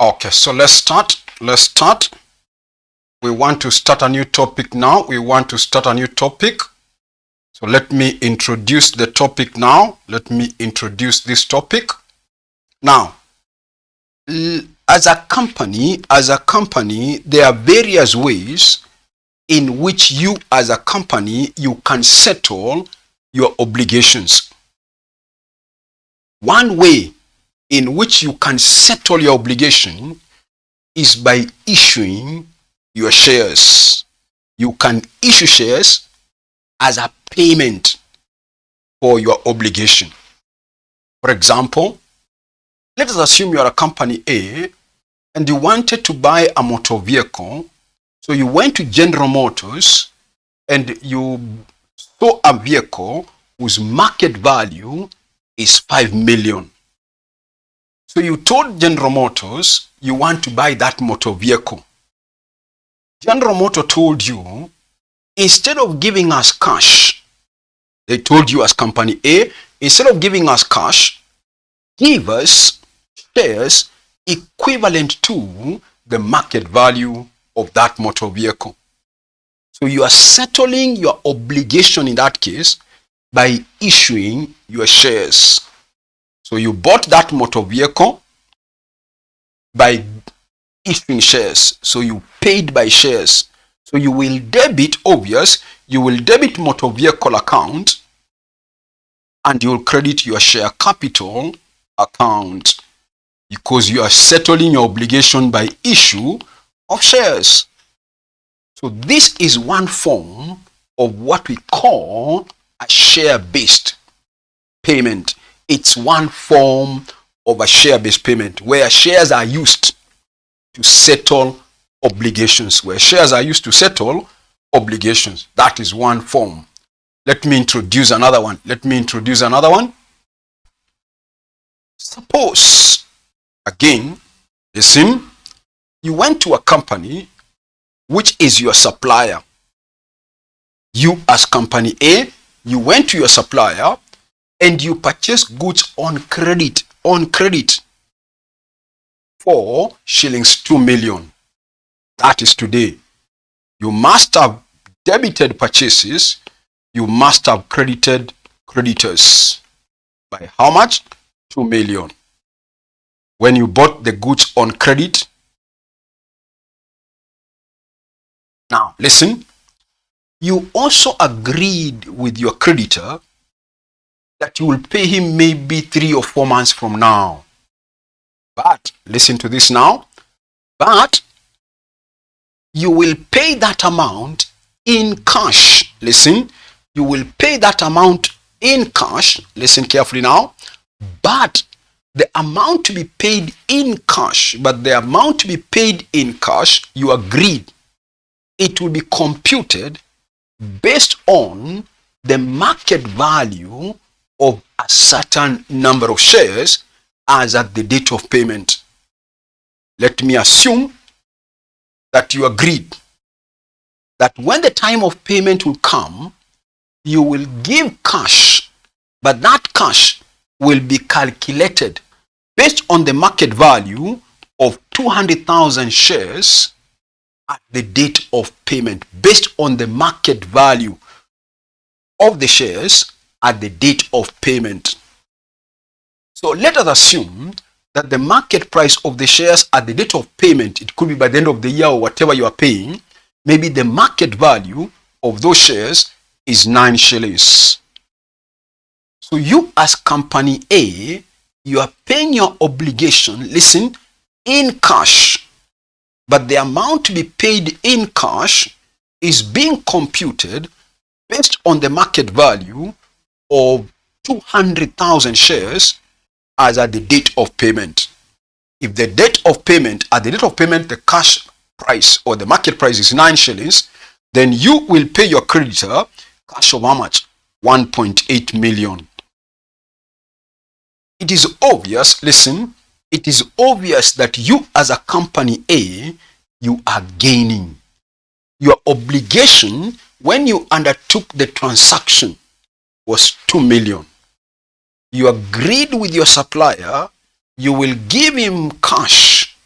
Okay, so let's start. We want to start a new topic now. So let me introduce the topic now. Let me introduce this topic. Now, as a company, there are various ways in which you as a company, you can settle your obligations. One way in which you can settle your obligation is by issuing your shares. You can issue shares as a payment for your obligation. For example, let us assume you are a company A and you wanted to buy a motor vehicle. So you went to General Motors and you saw a vehicle whose market value is 5 million. So you told General Motors you want to buy that motor vehicle. General Motors told you, instead of giving us cash, they told you as company A, instead of giving us cash, give us shares equivalent to the market value of that motor vehicle. So you are settling your obligation in that case by issuing your shares. So you bought that motor vehicle by issuing shares. So you paid by shares. So you will debit, you will debit motor vehicle account and you will credit your share capital account because you are settling your obligation by issue of shares. So this is one form of what we call a share-based payment. It's one form of a share-based payment where shares are used to settle obligations. That is one form. Let me introduce another one. Suppose, again, listen, you went to a company which is your supplier. You as company A, you went to your supplier and you purchased goods on credit for shillings 2 million. That is today. You must have debited purchases. You must have credited creditors. By how much? 2 million. When you bought the goods on credit. Now, listen. You also agreed with your creditor that you will pay him maybe 3 or 4 months from now. But, listen to this now. But, you will pay that amount in cash. Listen, you will pay that amount in cash. Listen carefully now. But the amount to be paid in cash, you agreed, it will be computed based on the market value of a certain number of shares as at the date of payment. Let me assume that you agreed that when the time of payment will come, you will give cash, but that cash will be calculated based on the market value of 200,000 shares at the date of payment, based on the market value of the shares at the date of payment. So let us assume that the market price of the shares at the date of payment, it could be by the end of the year or whatever you are paying, maybe the market value of those shares is 9 shillings. So you as company A, you are paying your obligation, listen, in cash. But the amount to be paid in cash is being computed based on the market value of 200,000 shares as at the date of payment. If the date of payment, at the date of payment, the cash price or the market price is 9 shillings, then you will pay your creditor cash of how much? 1.8 million. It is obvious, listen, it is obvious that you as a company A, you are gaining. Your obligation when you undertook the transaction was 2 million. You agreed with your supplier, you will give him cash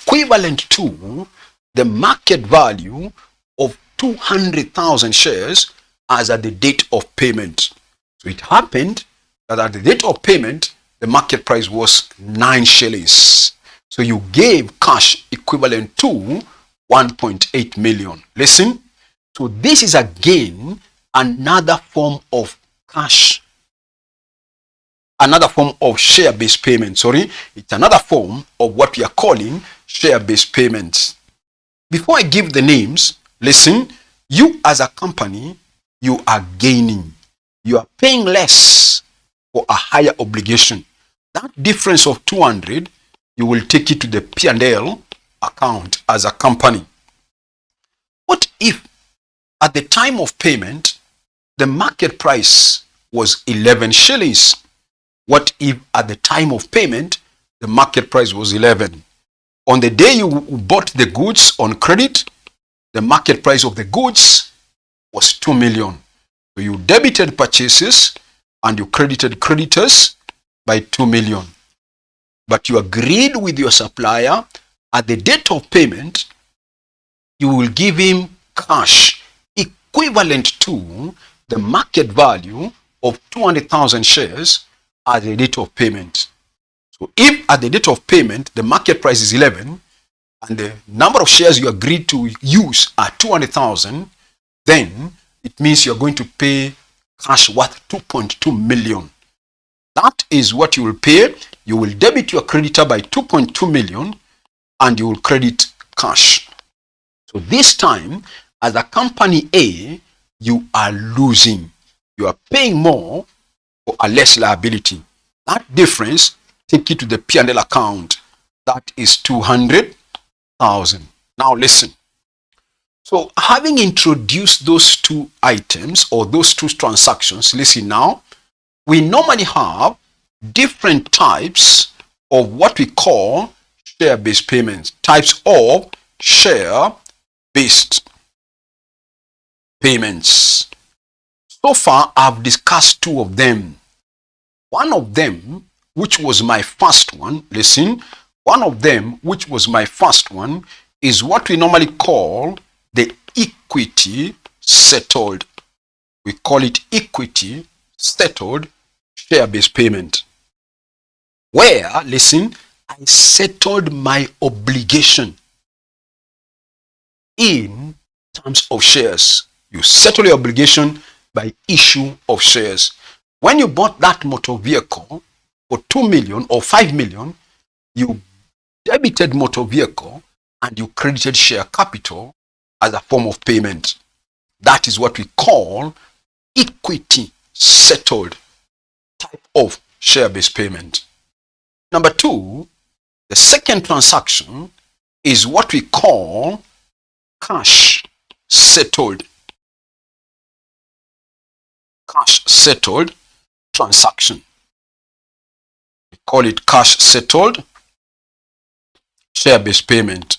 equivalent to the market value of 200,000 shares as at the date of payment. So it happened that at the date of payment, the market price was 9 shillings. So you gave cash equivalent to 1.8 million. Listen, so this is again another form of cash, another form of share-based payment. It's another form of what we are calling share-based payments. Before I give the names, listen, you as a company, you are gaining. You are paying less for a higher obligation. That difference of 200, you will take it to the P&L account as a company. What if at the time of payment, the market price was 11 shillings? What if at the time of payment, the market price was 11? On the day you bought the goods on credit, the market price of the goods was 2 million. So you debited purchases and you credited creditors by 2 million. But you agreed with your supplier at the date of payment, you will give him cash equivalent to the market value of 200,000 shares at the date of payment. So if at the date of payment, the market price is 11 and the number of shares you agreed to use are 200,000, then it means you're going to pay cash worth 2.2 million. That is what you will pay. You will debit your creditor by 2.2 million and you will credit cash. So this time, as a company A, you are losing. You are paying more for a less liability. That difference, take it to the P&L account. That is 200,000. Now listen. So having introduced those two items or those two transactions, listen now, we normally have different types of what we call share-based payments, types of share-based payments. So far, I've discussed two of them. One of them, which was my first one, listen, one of them, which was my first one, is what we normally call the equity settled. We call it equity settled share-based payment. Where, listen, I settled my obligation in terms of shares. You settle your obligation by issue of shares. When you bought that motor vehicle for 2 million or 5 million, you debited motor vehicle and you credited share capital as a form of payment. That is what we call equity settled type of share-based payment. Number two, the second transaction is what we call cash settled transaction. We call it cash settled share-based payment.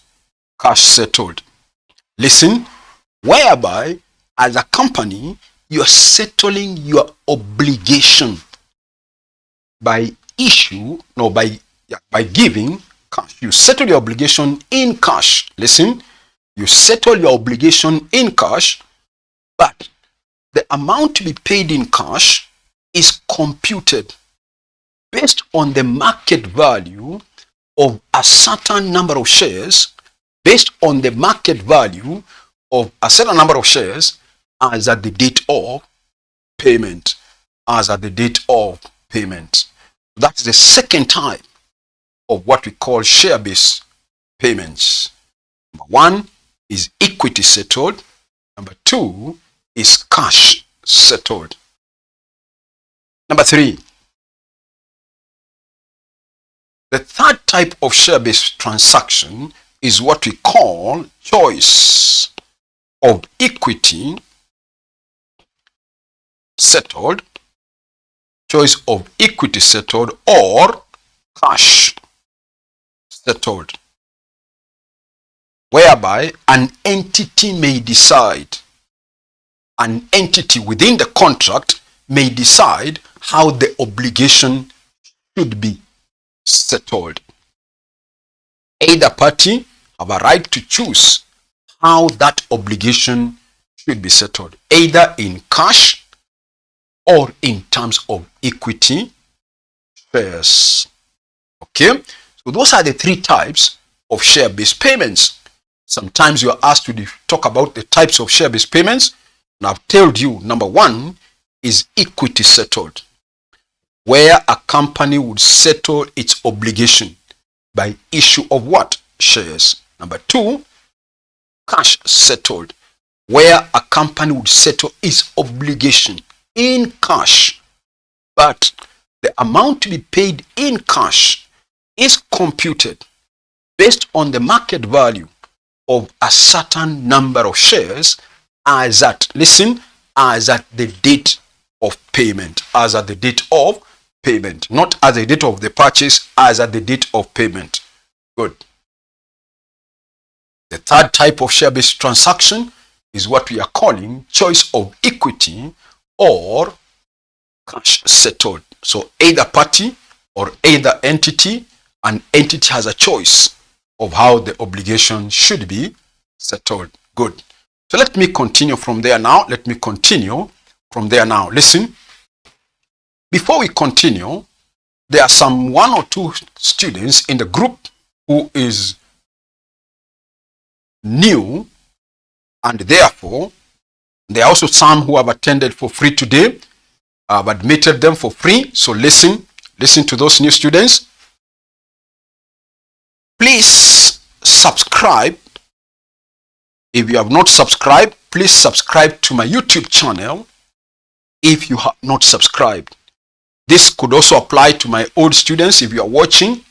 Cash settled. Listen, whereby as a company, you are settling your obligation by giving cash. You settle your obligation in cash. Listen, you settle your obligation in cash, but the amount to be paid in cash is computed based on the market value of a certain number of shares, based on the market value of a certain number of shares as at the date of payment. As at the date of payment. That's the second type of what we call share-based payments. Number one is equity settled. Number two is cash settled. Number three, the third type of share-based transaction is what we call choice of equity settled, choice of equity settled or cash settled, whereby an entity may decide, an entity within the contract may decide how the obligation should be settled. Either party have a right to choose how that obligation should be settled, either in cash or in terms of equity shares. Okay, so those are the three types of share-based payments. Sometimes you are asked to talk about the types of share-based payments, and I've told you number one is equity settled, where a company would settle its obligation by issue of what? Shares. Number two, cash settled, where a company would settle its obligation in cash, but the amount to be paid in cash is computed based on the market value of a certain number of shares as at, listen, as at the date of payment, as at the date of payment, not as the date of the purchase, as at the date of payment. Good. The third type of share-based transaction is what we are calling choice of equity or cash settled. So either party or either entity, an entity has a choice of how the obligation should be settled. Good. So let me continue from there now. Listen, before we continue, there are some one or two students in the group who is new, and therefore there are also some who have attended for free today. I've admitted them for free. So listen to those new students. Please subscribe. If you have not subscribed, please subscribe to my YouTube channel if you have not subscribed. This could also apply to my old students. If you are watching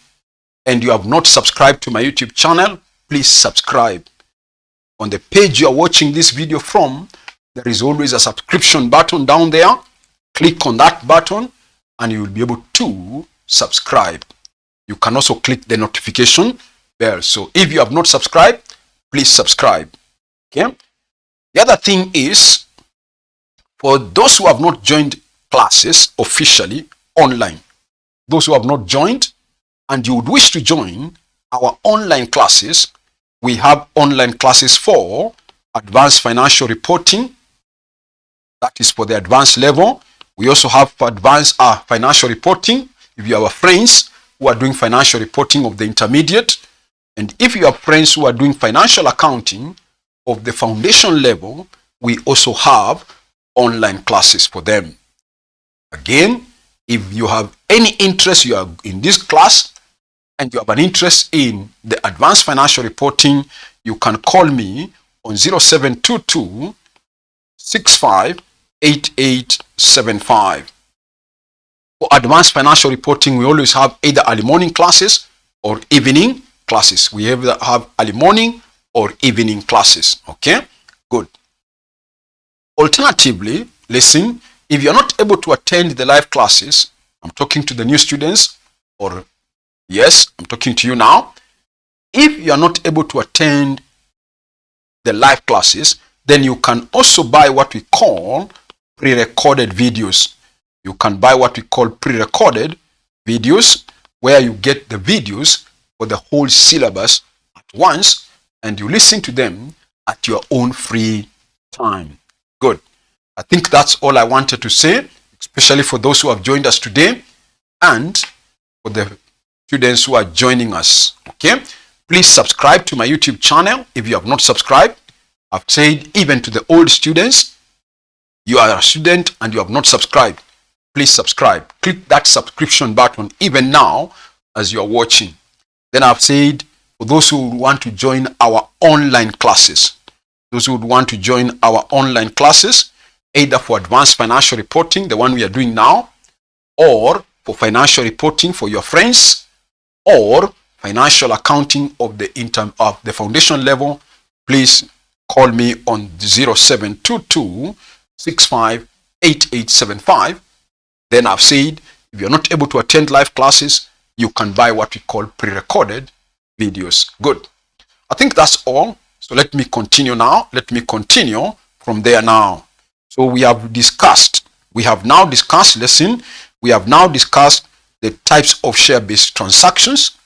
and you have not subscribed to my YouTube channel, please subscribe. On the page you are watching this video from, there is always a subscription button down there. Click on that button and you will be able to subscribe. You can also click the notification bell. So if you have not subscribed, please subscribe. Okay. The other thing is, for those who have not joined classes officially online, those who have not joined and you would wish to join our online classes, we have online classes for advanced financial reporting. That is for the advanced level. We also have for advanced financial reporting. If you have friends who are doing financial reporting of the intermediate, and if you have friends who are doing financial accounting of the foundation level, we also have online classes for them. Again, if you have any interest, you are in this class, and you have an interest in the advanced financial reporting, you can call me on 0722 65 8875. For advanced financial reporting, we always have either early morning classes or evening classes. We either have early morning or evening classes. Okay, good. Alternatively, listen, if you're not able to attend the live classes, I'm talking to the new students, or yes, I'm talking to you now. If you are not able to attend the live classes, then you can also buy what we call pre-recorded videos. You can buy what we call pre-recorded videos, where you get the videos for the whole syllabus at once and you listen to them at your own free time. Good. I think that's all I wanted to say, especially for those who have joined us today and for the students who are joining us. Okay, please subscribe to my YouTube channel if you have not subscribed. I've said even to the old students, you are a student and you have not subscribed, please subscribe. Click that subscription button even now as you are watching. Then I've said for those who want to join our online classes, either for advanced financial reporting, the one we are doing now, or for financial reporting for your friends, or financial accounting of the foundation level, please call me on 0722 65 8875. Then I've said if you're not able to attend live classes, you can buy what we call pre-recorded videos. Good. I think that's all. So let me continue now. Let me continue from there now. So we have now discussed the types of share-based transactions.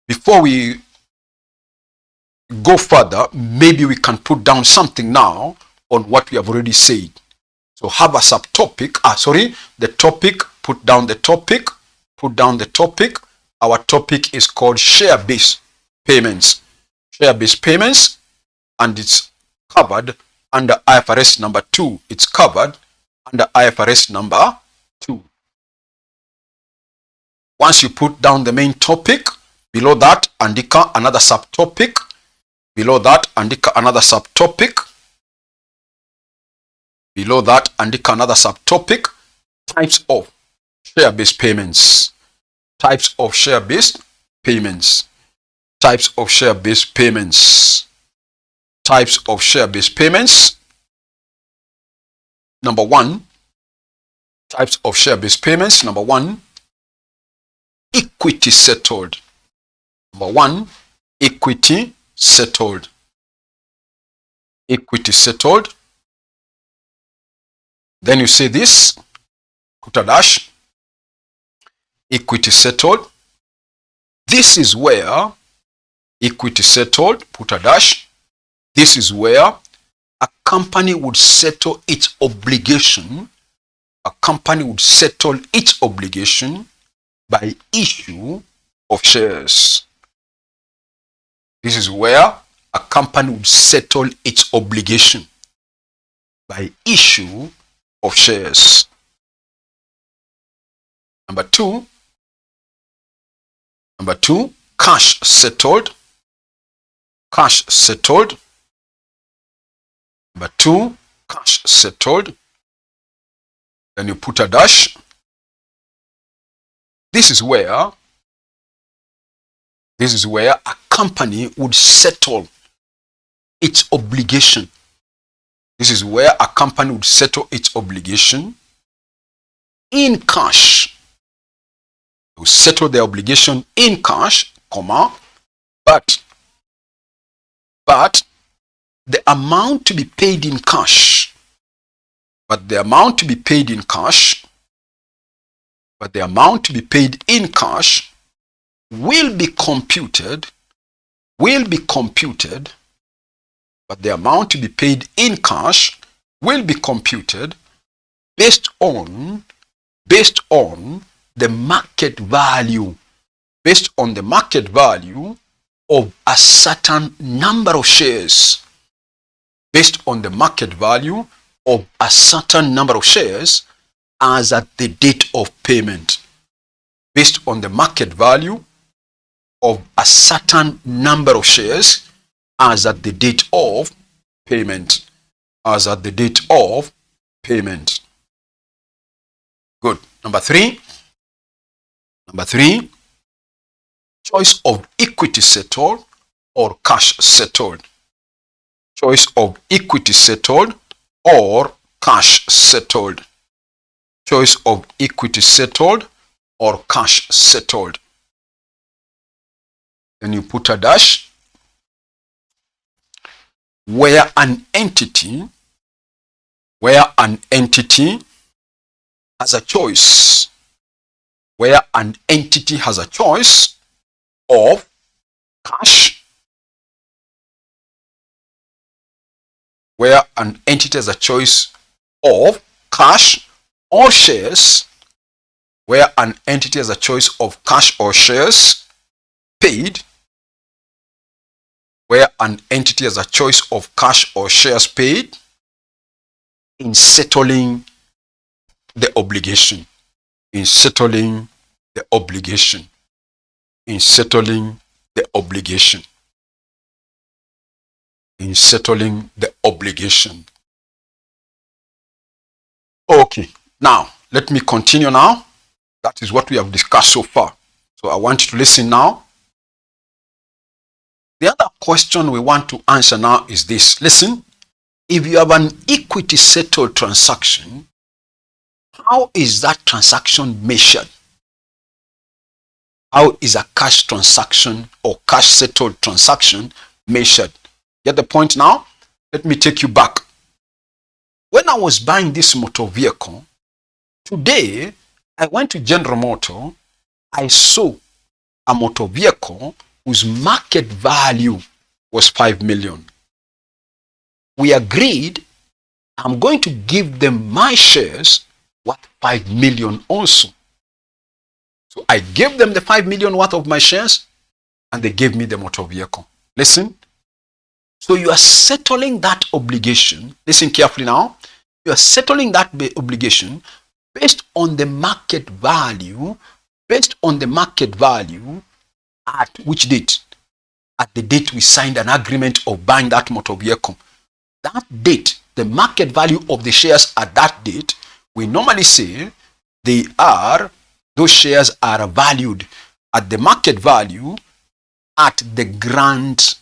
before we go further, maybe we can put down something now on what we have already said. So have a subtopic, the topic, put down the topic, put down the topic. Our topic is called share-based payments. Share-based payments, and it's covered under IFRS number 2. It's covered under IFRS number 2. Once you put down the main topic, below that, andika another subtopic. Below that, andika another subtopic. Below that, andika another subtopic. Types of share-based payments. Types of share-based payments. Types of share-based payments. Types of share-based payments. Number 1. Types of share-based payments. Number 1. Equity settled. Number 1. Equity settled. Equity settled. Then you say this, put a dash, equity settled. This is where equity settled, put a dash. This is where a company would settle its obligation. A company would settle its obligation by issue of shares. This is where a company would settle its obligation by issue of shares. Number 2, cash settled. Cash settled. Number 2, cash settled. Then you put a dash. This is where a company would settle its obligation. This is where a company would settle its obligation in cash. They will settle their obligation in cash, comma, but the amount to be paid in cash, will be computed based on the market value, of a certain number of shares, based on the market value of a certain number of shares as at the date of payment. Based on the market value of a certain number of shares as at the date of payment. As at the date of payment. Good. Number 3. Choice of equity settled or cash settled. Choice of equity settled or cash settled. Choice of equity settled or cash settled. Then you put a dash. Where an entity has a choice. Where an entity has a choice of cash. Where an entity has a choice of cash or shares. Where an entity has a choice of cash or shares paid. Where an entity has a choice of cash or shares paid in settling the obligation. In settling the obligation. In settling the obligation. In settling the obligation. Okay, now let me continue now. That is what we have discussed so far. So I want you to listen now. The other question we want to answer now is this. Listen, if you have an equity settled transaction, how is that transaction measured? How is a cash transaction or cash settled transaction measured? Get the point now? Let me take you back. When I was buying this motor vehicle, today I went to General Motor, I saw a motor vehicle whose market value was 5 million. We agreed I'm going to give them my shares worth 5 million also. So I gave them the 5 million worth of my shares and they gave me the motor vehicle. Listen. So you are settling that obligation. Listen carefully now. You are settling that obligation based on the market value. Based on the market value at which date? At the date we signed an agreement of buying that motor vehicle. That date, the market value of the shares at that date, we normally say those shares are valued at the market value at the grant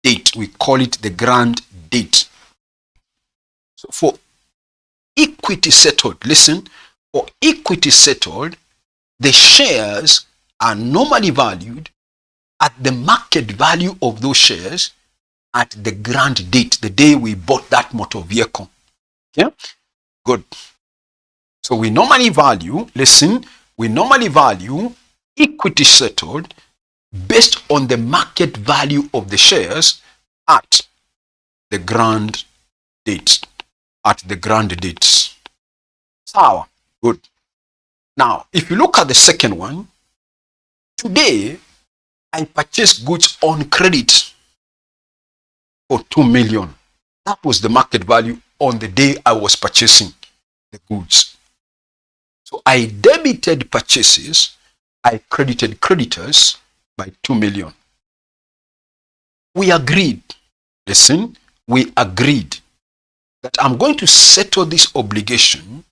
date. We call it the grant date. So for equity settled, listen, for equity settled, the shares are normally valued at the market value of those shares at the grant date, the day we bought that motor vehicle. Okay? Good. So we normally value, listen, we normally value equity settled based on the market value of the shares at the grant date. At the grant dates. Sour. Good. Now, if you look at the second one, today I purchased goods on credit for 2 million. That was the market value on the day I was purchasing the goods. So I debited purchases, I credited creditors by 2 million. We agreed, listen, we agreed that I'm going to settle this obligation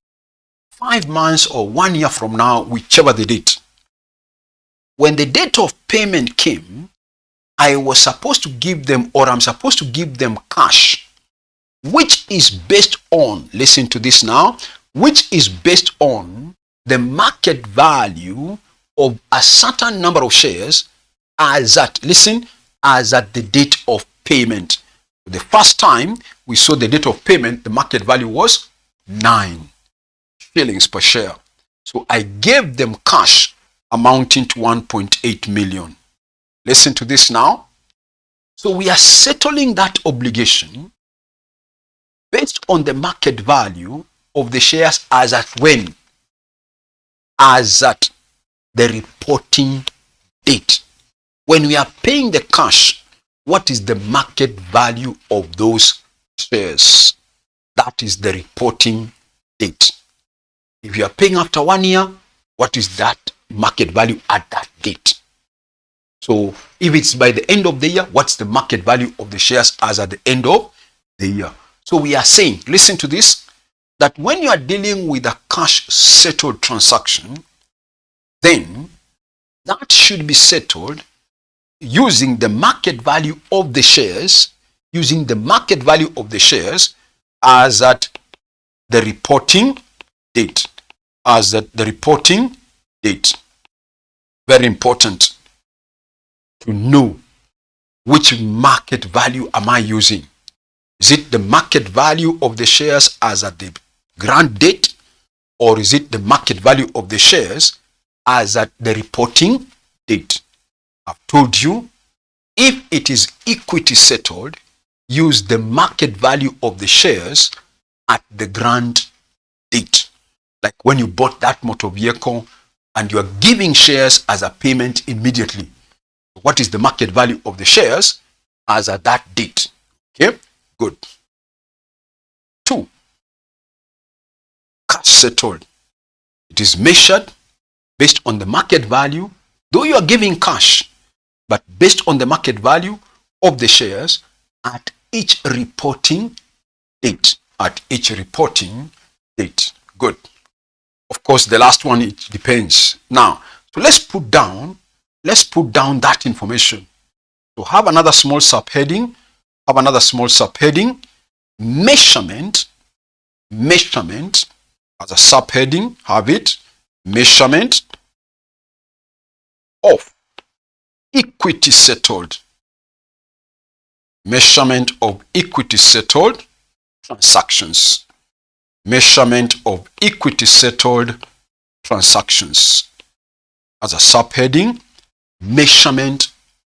5 months or 1 year from now, whichever the date. When the date of payment came, I was supposed to give them, or I'm supposed to give them cash, which is based on, listen to this now, which is based on the market value of a certain number of shares as at, listen, as at the date of payment. The first time we saw the date of payment, the market value was 9 shillings per share. So I gave them cash amounting to 1.8 million. Listen to this now. So we are settling that obligation based on the market value of the shares as at when? As at the reporting date. When we are paying the cash, what is the market value of those shares? That is the reporting date. If you are paying after 1 year, what is that market value at that date? So if it's by the end of the year, what's the market value of the shares as at the end of the year? So we are saying, listen to this, that when you are dealing with a cash settled transaction, then that should be settled using the market value of the shares, using the market value of the shares as at the reporting date. As at the reporting date. Very important to know which market value am I using. Is it the market value of the shares as at the grant date, or is it the market value of the shares as at the reporting date? I've told you, if it is equity settled, use the market value of the shares at the grant date. Like when you bought that motor vehicle and you are giving shares as a payment immediately. What is the market value of the shares as at that date? Okay, good. 2, cash settled. It is measured based on the market value, though you are giving cash, but based on the market value of the shares at each reporting date. At each reporting date. Good. Of course, the last one, it depends. Now, so let's put down that information. So have another small subheading. Measurement as a subheading. Have it. Measurement of equity settled. Measurement of equity settled transactions. Measurement of equity settled transactions. As a subheading, measurement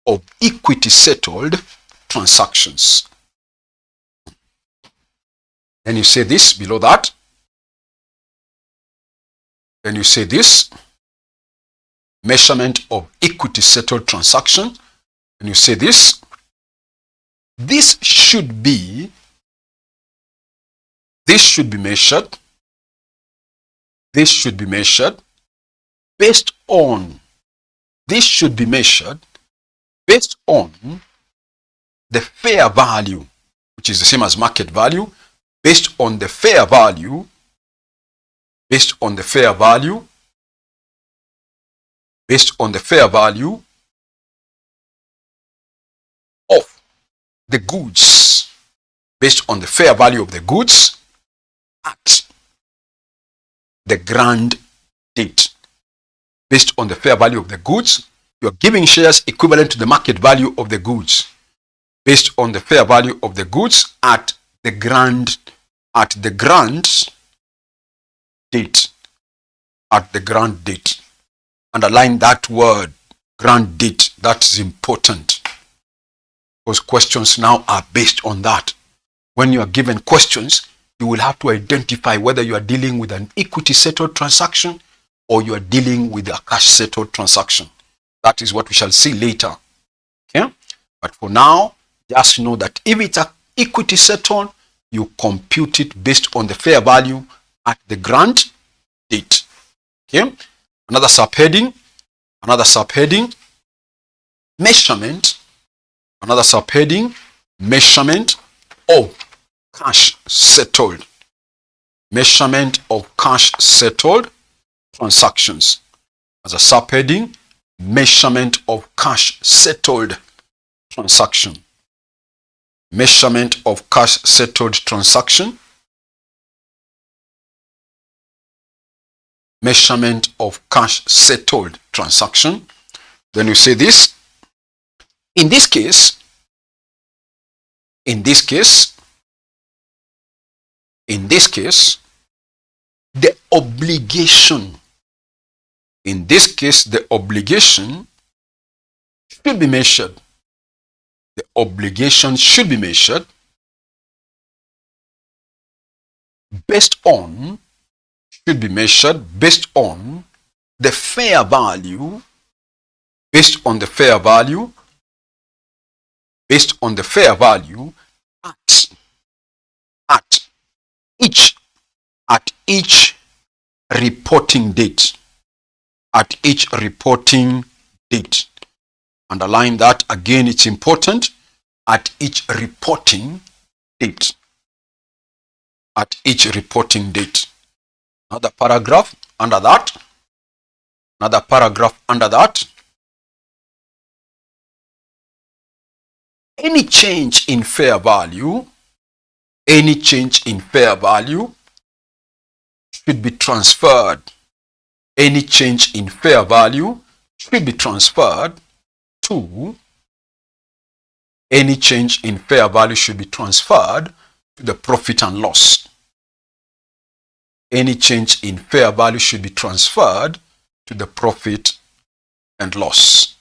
of equity settled transactions. Then you say this below that. Then you say this, measurement of equity settled transaction. And you say this, this should be measured, this should be measured based on, this should be measured based on the fair value, which is the same as market value, based on the fair value, based on the fair value, based on the fair value of the goods, based on the fair value of the goods at the grant date. Based on the fair value of the goods, you're giving shares equivalent to the market value of the goods. Based on the fair value of the goods at the grant date. At the grant date. Underline that word, grant date. That's important, because questions now are based on that. When you are given questions, you will have to identify whether you are dealing with an equity settled transaction or you are dealing with a cash settled transaction. That is what we shall see later. Okay? But for now, just know that if it's an equity settled, you compute it based on the fair value at the grant date. Okay? Another subheading, measurement, another subheading, measurement of cash settled. Measurement of cash settled transactions. As a subheading, measurement of cash settled transaction. Measurement of cash settled transaction. Measurement of cash settled transaction. Then you say this. In this case, the obligation, in this case, the obligation should be measured. The obligation should be measured based on the fair value, based on the fair value at each reporting date. At each reporting date. Underline that again, it's important. At each reporting date. At each reporting date. Another paragraph under that. Another paragraph under that. Any change in fair value, should be transferred. Any change in fair value should be transferred to, any change in fair value should be transferred to the profit and loss. Any change in fair value should be transferred to the profit and loss.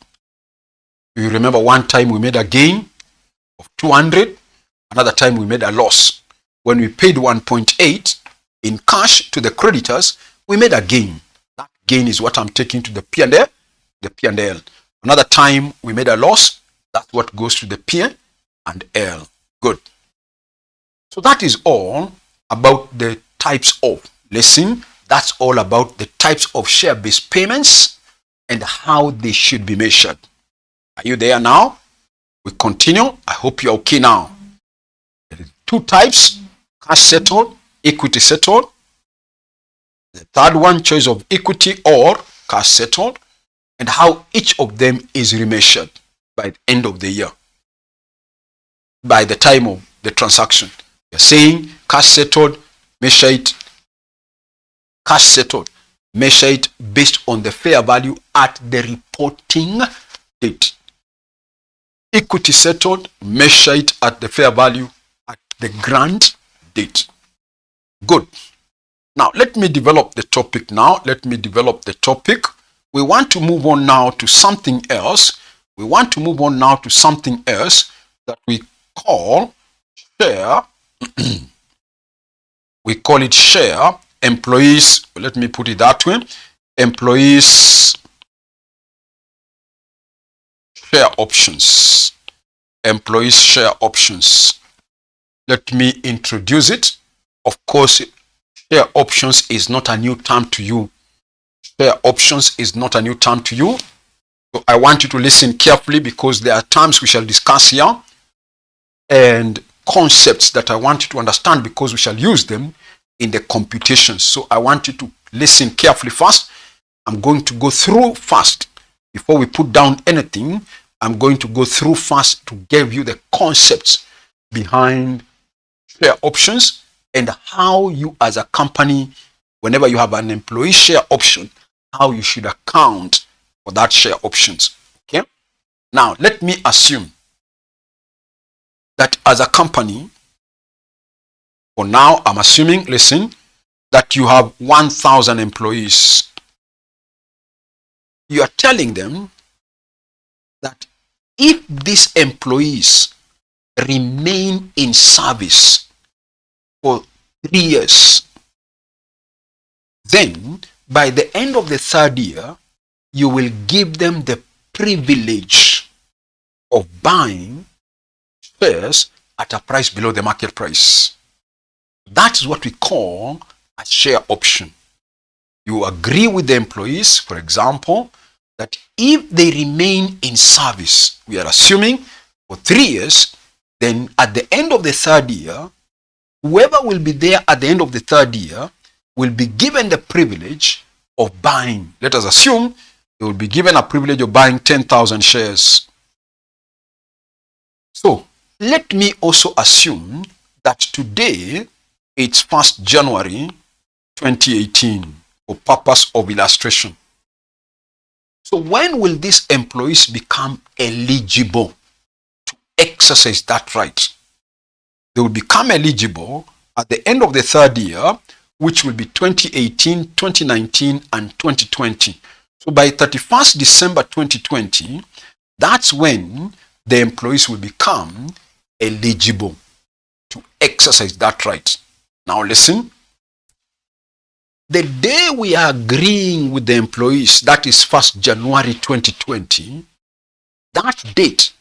You remember one time we made a gain of 200, another time we made a loss. When we paid 1.8 in cash to the creditors, we made a gain. That gain is what I'm taking to the P&L. Another time we made a loss, that's what goes to the P&L. Good. So that is all about the types of, listen, that's all about the types of share-based payments and how they should be measured. Are you there now? We continue. I hope you're okay now. There are two types, cash settled, equity settled. The third one, choice of equity or cash settled, and how each of them is remeasured by the end of the year, by the time of the transaction. You're saying cash settled, measure it, cash settled, measure it based on the fair value at the reporting date. Equity settled, measure it at the fair value at the grant date. Good. Now, let me develop the topic now. We want to move on now to something else, We want to move on now to something else that we call share. We call it share. Employees, let me put it that way. Employees share options. Employees share options. Let me introduce it. Of course, share options is not a new term to you. Share options is not a new term to you. So I want you to listen carefully, because there are terms we shall discuss here and concepts that I want you to understand, because we shall use them in the computations. So I want you to listen carefully first. I'm going to go through first. Before we put down anything, I'm going to go through first to give you the concepts behind share options and how you as a company, whenever you have an employee share option, how you should account for that share options. Okay. Now, let me assume that as a company, for now, I'm assuming, listen, that you have 1,000 employees. You are telling them that if these employees remain in service for 3 years, then by the end of the 3rd year, you will give them the privilege of buying shares at a price below the market price. That's what we call a share option. You agree with the employees, for example, that if they remain in service, we are assuming for 3 years, then at the end of the 3rd year, whoever will be there at the end of the 3rd year will be given the privilege of buying. Let us assume they will be given a privilege of buying 10,000 shares. So let me also assume that today it's 1st January 2018 for purpose of illustration. So when will these employees become eligible to exercise that right? They will become eligible at the end of the 3rd year, which will be 2018, 2019, and 2020. So by 31st December 2020, that's when the employees will become eligible to exercise that right. Now listen, the day we are agreeing with the employees, that is 1st January 2020, that date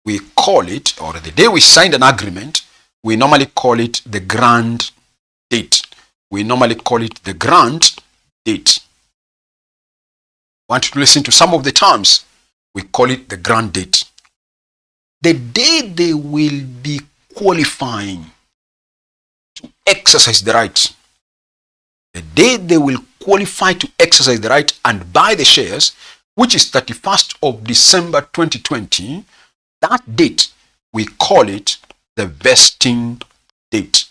we call it, or the day we signed an agreement, we normally call it the grant date. We normally call it the grant date. I want you to listen to some of the terms. We call it the grant date. The day they will be qualifying to exercise the right, the day they will qualify to exercise the right and buy the shares, which is 31st of December 2020, that date, we call it the vesting date.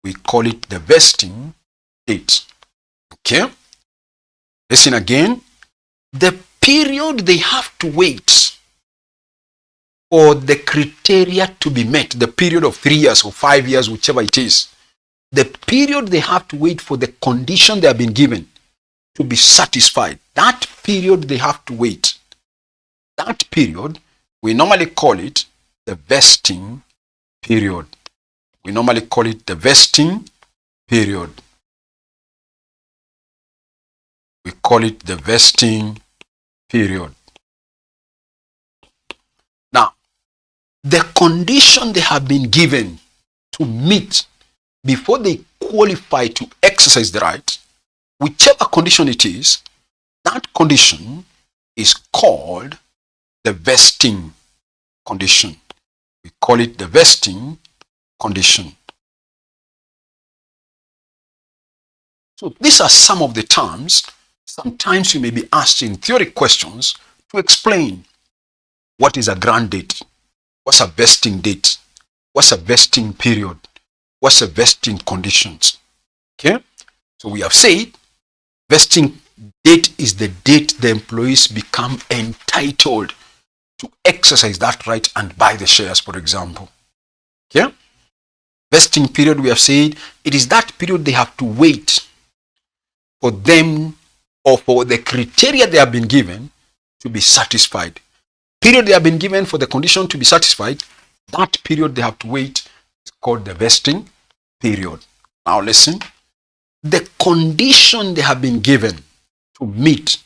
We call it the vesting date. Okay? Listen again. The period they have to wait for the criteria to be met, the period of 3 years or 5 years, whichever it is, the period they have to wait for the condition they have been given to be satisfied, that period they have to wait, that period, we normally call it the vesting period. We normally call it the vesting period. We call it the vesting period. Now, the condition they have been given to meet before they qualify to exercise the right, whichever condition it is, that condition is called the vesting condition. We call it the vesting condition. So these are some of the terms. Sometimes you may be asked in theory questions to explain what is a grant date, what's a vesting date, what's a vesting period, what's a vesting conditions. Okay? So we have said vesting date is the date the employees become entitled to exercise that right and buy the shares, for example. Okay? Vesting period, we have said, it is that period they have to wait for them or for the criteria they have been given to be satisfied. period they have been given for the condition to be satisfied, that period they have to wait is called the vesting period. Now listen, the condition they have been given to meet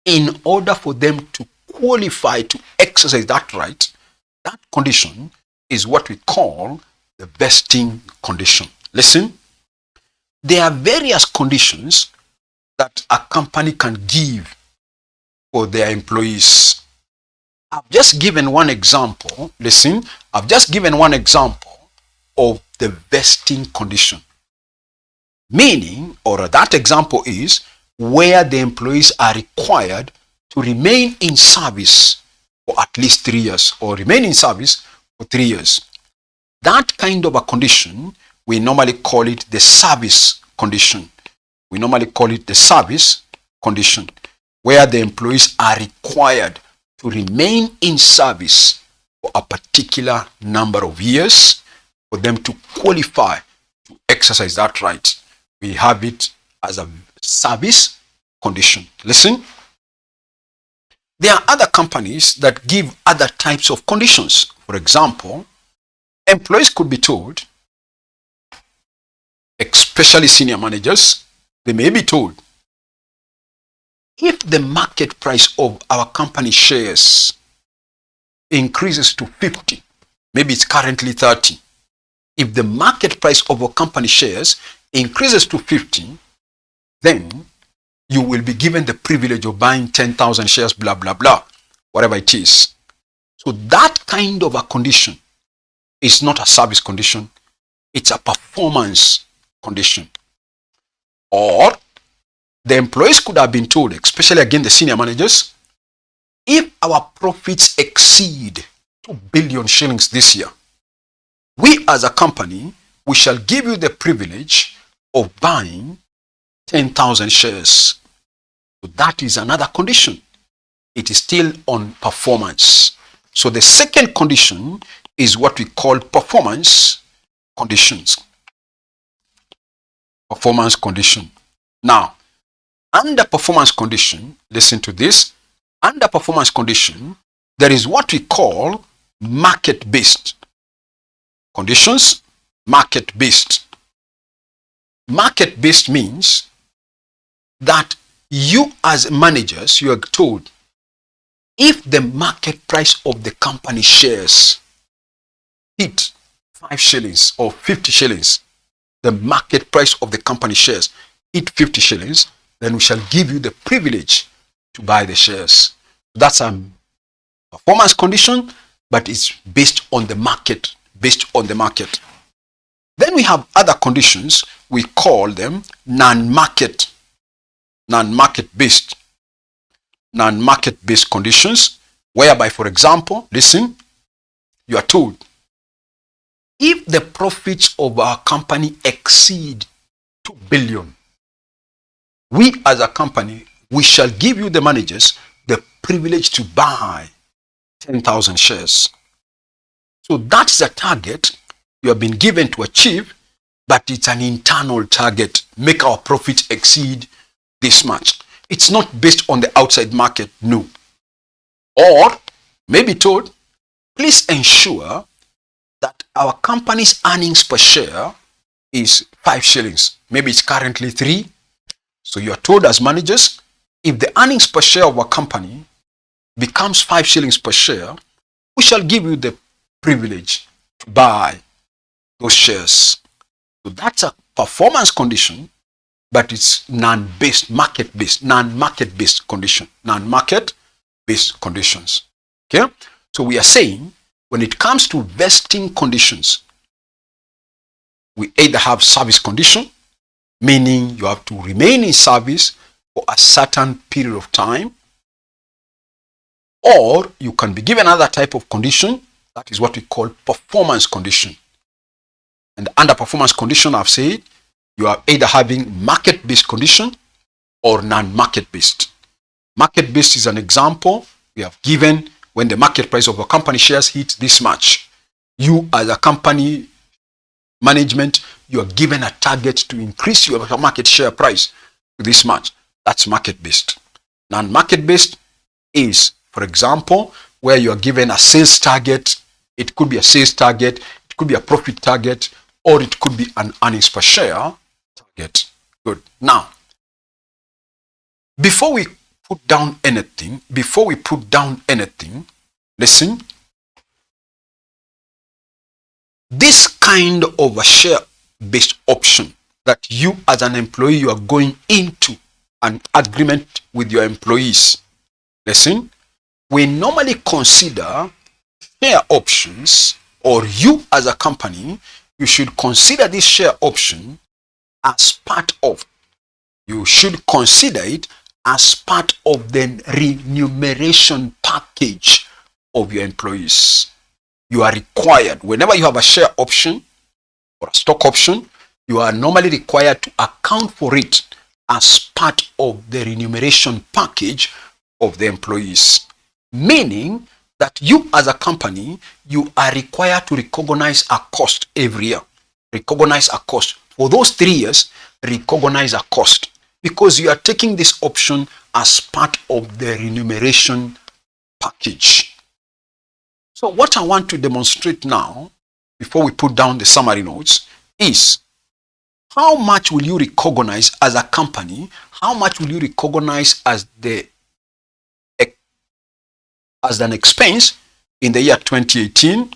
in order for them to qualify to exercise that right, that condition is what we call the vesting condition. Listen, there are various conditions that a company can give for their employees. I've just given one example. Listen, I've just given one example of the vesting condition. Meaning, or that example is where the employees are required to remain in service for at least 3 years or remain in service for 3 years. That kind of a condition, we normally call it the service condition. We normally call it the service condition, where the employees are required to remain in service for a particular number of years for them to qualify to exercise that right. We have it as a service condition. Listen, there are other companies that give other types of conditions. For example, employees could be told, especially senior managers, they may be told, if the market price of our company shares increases to 50, maybe it's currently 30. If the market price of our company shares increases to 50, then you will be given the privilege of buying 10,000 shares, blah, blah, blah, whatever it is. So that kind of a condition is not a service condition. It's a performance condition. Or the employees could have been told, especially again the senior managers, if our profits exceed 2 billion shillings this year, we as a company, we shall give you the privilege of buying 10,000 shares. So that is another condition. It is still on performance. So the second condition is what we call performance conditions. Performance condition. Now, under performance condition, listen to this. Under performance condition, there is what we call market-based conditions. Market-based. Market-based means that you as managers, you are told, if the market price of the company shares hit 5 shillings or 50 shillings, the market price of the company shares hit 50 shillings, then we shall give you the privilege to buy the shares. That's a performance condition, but it's based on the market, based on the market. Then we have other conditions, we call them non-market based conditions, whereby, for example, listen, you are told, if the profits of our company exceed 2 billion, we as a company, we shall give you, the managers, the privilege to buy 10,000 shares. So that's the target you have been given to achieve, but it's an internal target. Make our profits exceed this much. It's not based on the outside market, no. Or maybe told, please ensure that our company's earnings per share is 5 shillings. Maybe it's currently 3. So you are told as managers, if the earnings per share of our company becomes 5 shillings per share, we shall give you the privilege to buy those shares. So that's a performance condition, but it's non-market-based condition. Non-market-based conditions. Okay? So we are saying, when it comes to vesting conditions, we either have service condition, meaning you have to remain in service for a certain period of time, or you can be given another type of condition, that is what we call performance condition. And under performance condition, I've said, you are either having market-based condition or non-market-based. Market-based is an example we have given when the market price of a company shares hit this much. You as a company management, you are given a target to increase your market share price to this much. That's market-based. Non-market-based is, for example, where you are given a sales target. It could be a sales target, it could be a profit target, or it could be an earnings per share target. Good. Now, before we put down anything, listen, this kind of a share-based option that you as an employee, you are going into an agreement with your employees. Listen, we normally consider share options, or you as a company, you should consider this share option as part of, you should consider it as part of the remuneration package of your employees. You are required, whenever you have a share option or a stock option, you are normally required to account for it as part of the remuneration package of the employees. Meaning that you as a company, you are required to recognize a cost every year. Recognize a cost. For those 3 years, recognize a cost, because you are taking this option as part of the remuneration package. So what I want to demonstrate now, before we put down the summary notes, is how much will you recognize as a company? How much will you recognize as an expense in the year 2018?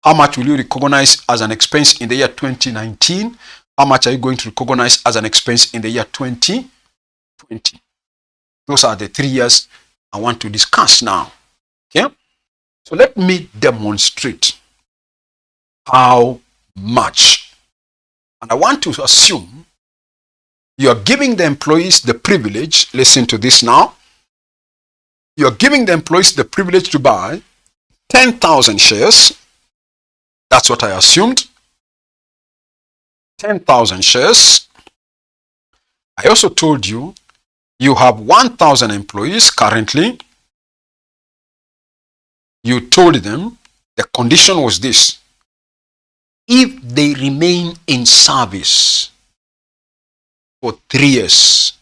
How much will you recognize as an expense in the year 2019? How much are you going to recognize as an expense in the year 2020? Those are the 3 years I want to discuss now. Okay? So let me demonstrate how much. And I want to assume you are giving the employees the privilege, listen to this now, you are giving the employees the privilege to buy 10,000 shares. That's what I assumed. 10,000 shares. I also told you, you have 1,000 employees currently. You told them the condition was this: if they remain in service for 3 years,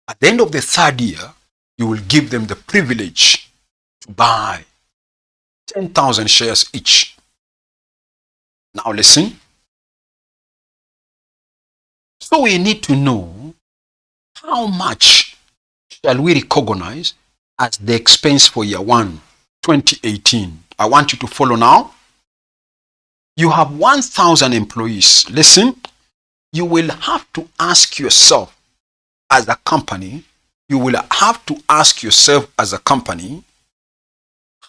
at the end of the 3rd year, you will give them the privilege to buy 10,000 shares each. Now listen. So we need to know how much shall we recognize as the expense for year 1, 2018. I want you to follow now. You have 1,000 employees. Listen, you will have to ask yourself as a company,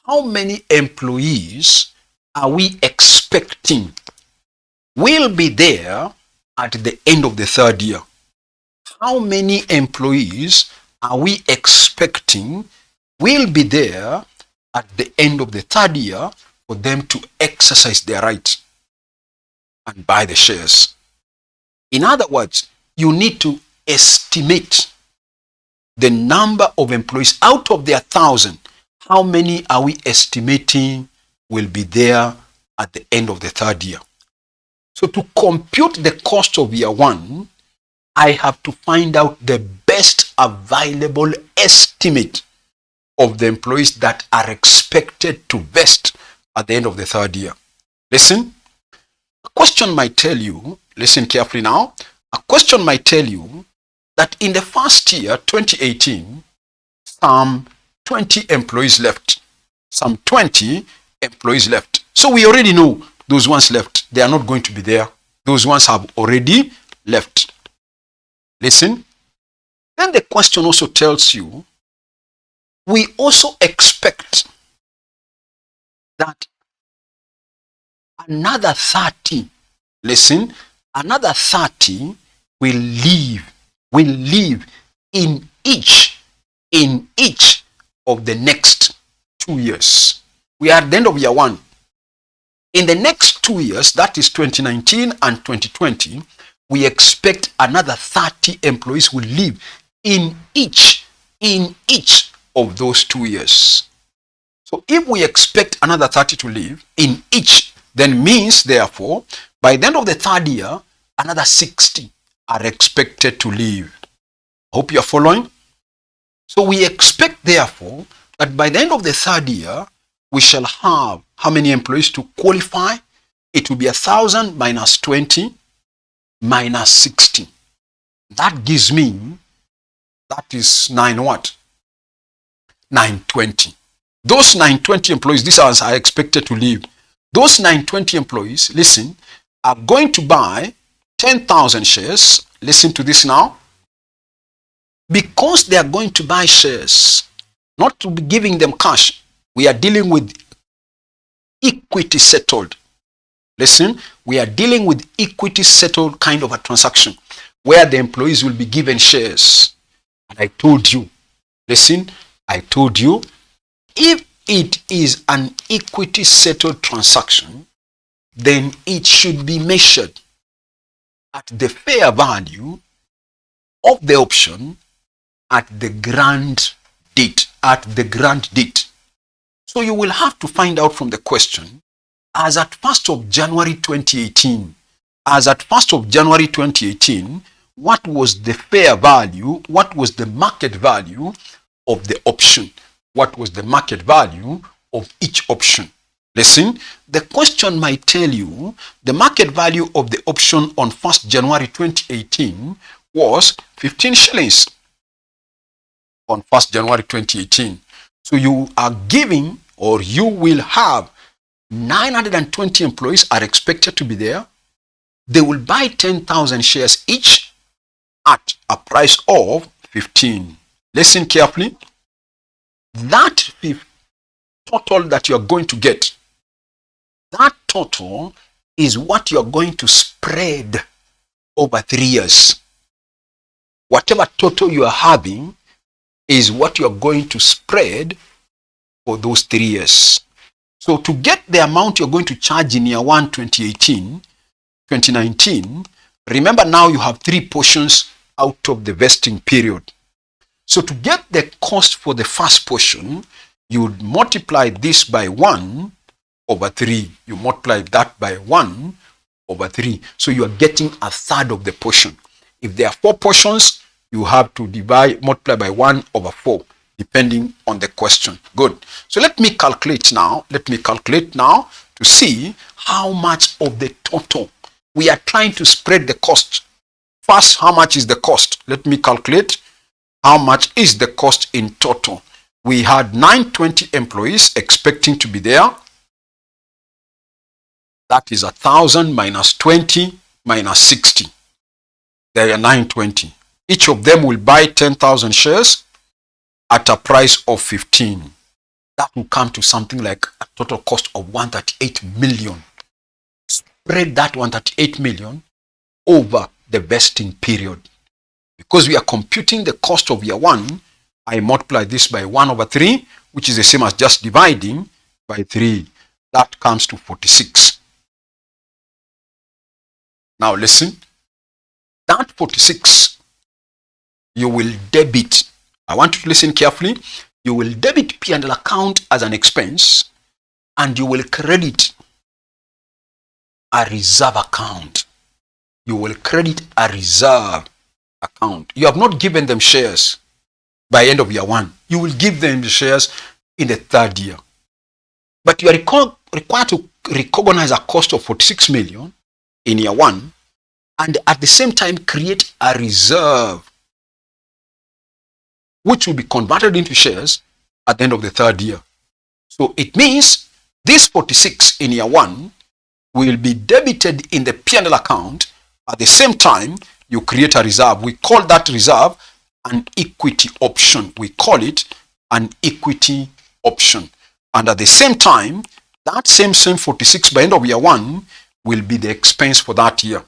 how many employees are we expecting will be there at the end of the 3rd year? How many employees are we expecting will be there at the end of the 3rd year for them to exercise their right and buy the shares? In other words, you need to estimate the number of employees out of their 1,000. How many are we estimating will be there at the end of the 3rd year? So to compute the cost of year 1, I have to find out the best available estimate of the employees that are expected to vest at the end of the 3rd year. Listen, a question might tell you, listen carefully now, a question might tell you that in the 1st year, 2018, some 20 employees left. Some 20 employees left. So we already know those ones left. They are not going to be there. Those ones have already left. Listen. Then the question also tells you, we also expect that another 30, listen, another 30 will leave in each of the next 2 years. We are at the end of year 1. In the next 2 years, that is 2019 and 2020, we expect another 30 employees will leave in each of those 2 years. So if we expect another 30 to leave in each, then means therefore, by the end of the 3rd year, another 60 are expected to leave. Hope you are following. So we expect therefore that by the end of the 3rd year, we shall have how many employees to qualify? It will be 1,000 minus 20 minus 60. That gives me, that is 9 what? 920. Those 920 employees, these are expected to leave. Those 920 employees, listen, are going to buy 10,000 shares. Listen to this now. Because they are going to buy shares, not to be giving them cash, we are dealing with equity settled. Listen, we are dealing with equity settled kind of a transaction where the employees will be given shares. And I told you, listen, I told you, if it is an equity settled transaction, then it should be measured at the fair value of the option at the grant date, So you will have to find out from the question, as at 1st of January 2018, what was the fair value, what was the market value of the option? What was the market value of each option? Listen, the question might tell you the market value of the option on 1st January 2018 was 15 shillings on 1st January 2018. So you are giving, or you will have 920 employees are expected to be there. They will buy 10,000 shares each at a price of 15. Listen carefully. That total that you are going to get, that total is what you are going to spread over 3 years. Whatever total you are having is what you are going to spread for those 3 years. So to get the amount you're going to charge in year 1, 2019, remember now you have 3 portions out of the vesting period. So to get the cost for the first portion, you would multiply this by 1 over 3. You multiply that by 1 over 3. So you are getting a third of the portion. If there are 4 portions, you have to multiply by 1 over 4, depending on the question. Good. So let me calculate now to see how much of the total. We are trying to spread the cost. First, how much is the cost? Let me calculate how much is the cost in total. We had 920 employees expecting to be there. That is 1,000 minus 20 minus 60. There are 920. Each of them will buy 10,000 shares at a price of 15. That will come to something like a total cost of 138 million. Spread that 138 million over the vesting period. Because we are computing the cost of year 1, I multiply this by 1 over 3, which is the same as just dividing by 3. That comes to 46. Now listen, that 46, you will debit. I want you to listen carefully. You will debit P&L account as an expense, and you will credit a reserve account. You will credit a reserve account. You have not given them shares by end of year 1. You will give them the shares in the 3rd year. But you are required to recognize a cost of 46 million in year 1, and at the same time create a reserve which will be converted into shares at the end of the 3rd year. So it means this 46 in year 1 will be debited in the P&L account. At the same time, you create a reserve. We call that reserve an equity option. We call it an equity option. And at the same time, that same 46 by end of year 1 will be the expense for that year.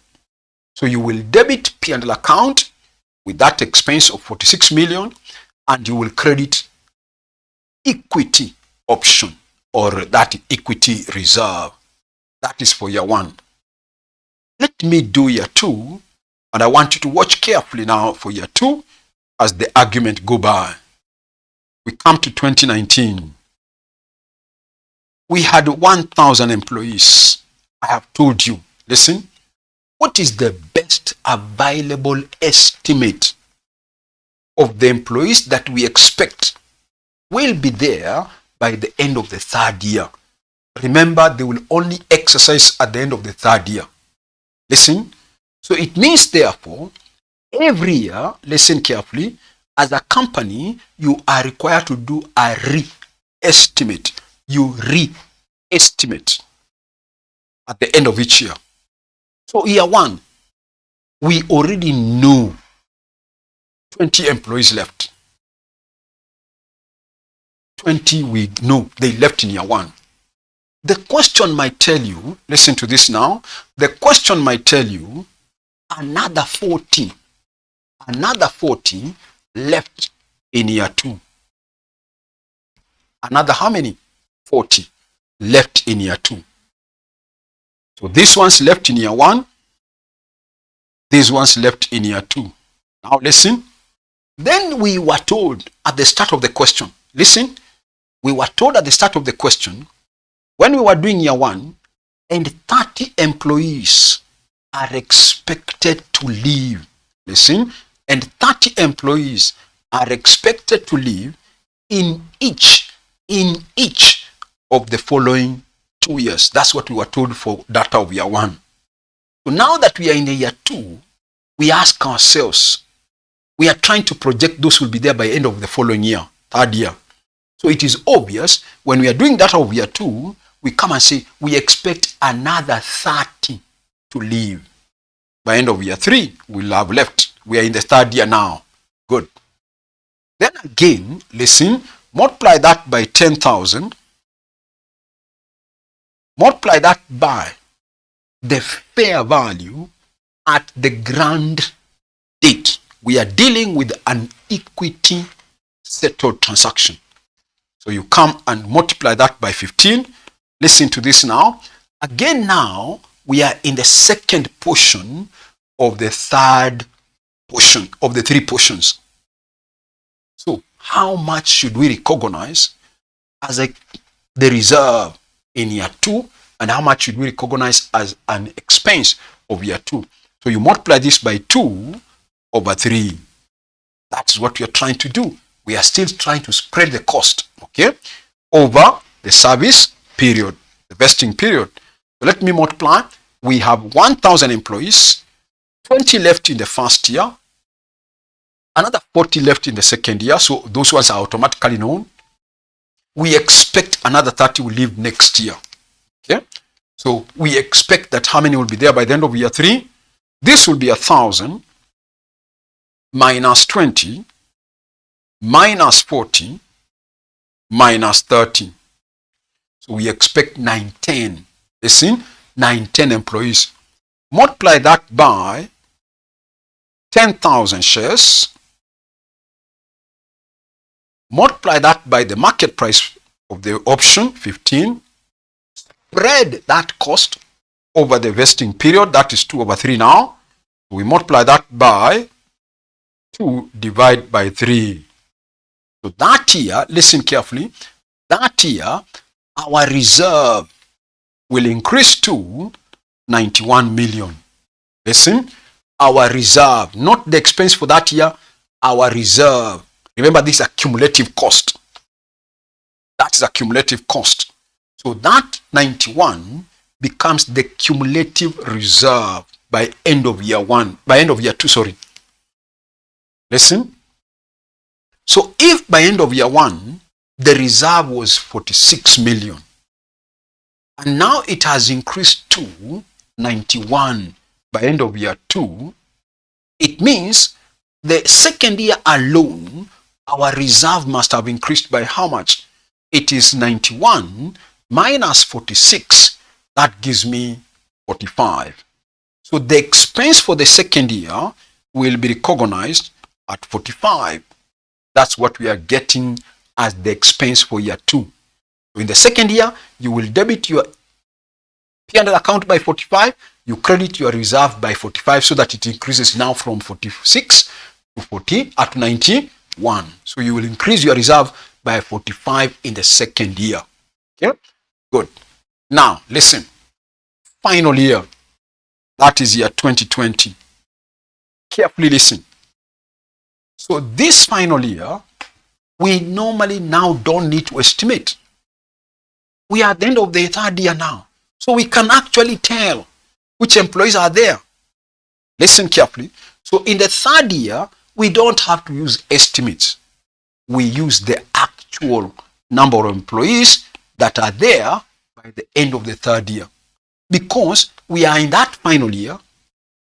So you will debit P&L account with that expense of 46 million, and you will credit equity option or that equity reserve. That is for year 1. Let me do year 2, and I want you to watch carefully now for year 2 as the argument go by. We come to 2019. We had 1,000 employees. I have told you, listen, what is the best available estimate of the employees that we expect will be there by the end of the third year. Remember, they will only exercise at the end of the third year. Listen. So it means, therefore, every year, listen carefully, as a company, you are required to do a re-estimate. You re-estimate at the end of each year. So year one, we already know 20 employees left. 20 we know they left in year one. The question might tell you, listen to this now, the question might tell you another 40 left in year two. Another how many? 40 left in year two. So these ones left in year one, these ones left in year two. Now listen, then we were told at the start of the question, listen, we were told at the start of the question, when we were doing year one, and 30 employees are expected to leave. Listen, and 30 employees are expected to leave in each of the following 2 years. That's what we were told for data of year one. So now that we are in the year two, we ask ourselves, we are trying to project those who will be there by the end of the following year, third year. So it is obvious when we are doing data of year two, we come and say we expect another 30 to leave. By end of year three, we'll have left. We are in the third year now. Good. Then again, listen, multiply that by 10,000. Multiply that by the fair value at the grant date. We are dealing with an equity settled transaction. So you come and multiply that by 15. Listen to this now. Again now, we are in the second portion of the third portion of the three portions. So how much should we recognize as the reserve in year two, and how much should we recognize as an expense of year two? So you multiply this by 2 over 3. That's what we are trying to do. We are still trying to spread the cost, okay, over the service period, the vesting period. So let me multiply. We have 1,000 employees, 20 left in the first year, another 40 left in the second year. So those ones are automatically known. We expect another 30 will leave next year. Okay. So we expect that how many will be there by the end of year 3? This will be 1,000 minus 20 minus 40 minus 30. So we expect 910. Listen, 910 employees. Multiply that by 10,000 shares. Multiply that by the market price of the option, 15. Spread that cost over the vesting period. That is 2 over 3 now. We multiply that by 2 divided by 3. So that year, listen carefully, that year, our reserve will increase to 91 million. Listen, our reserve, not the expense for that year, our reserve. Remember, this is a cumulative cost. That is a cumulative cost. So that 91 becomes the cumulative reserve by end of year 1, by end of year 2, sorry. Listen. So if by end of year 1, the reserve was 46 million, and now it has increased to 91 by end of year 2, it means the second year alone, our reserve must have increased by how much? It is 91 minus 46. That gives me 45. So the expense for the second year will be recognized at 45. That's what we are getting as the expense for year 2. So in the second year, you will debit your P&L account by 45, you credit your reserve by 45 so that it increases now from 46 to 40 at 91. So you will increase your reserve by 45 in the second year. Okay, good. Now listen, final year, that is year 2020. Carefully listen. So this final year, we normally now don't need to estimate. We are at the end of the third year now. So we can actually tell which employees are there. Listen carefully. So in the third year, we don't have to use estimates. We use the actual number of employees that are there by the end of the third year. Because we are in that final year,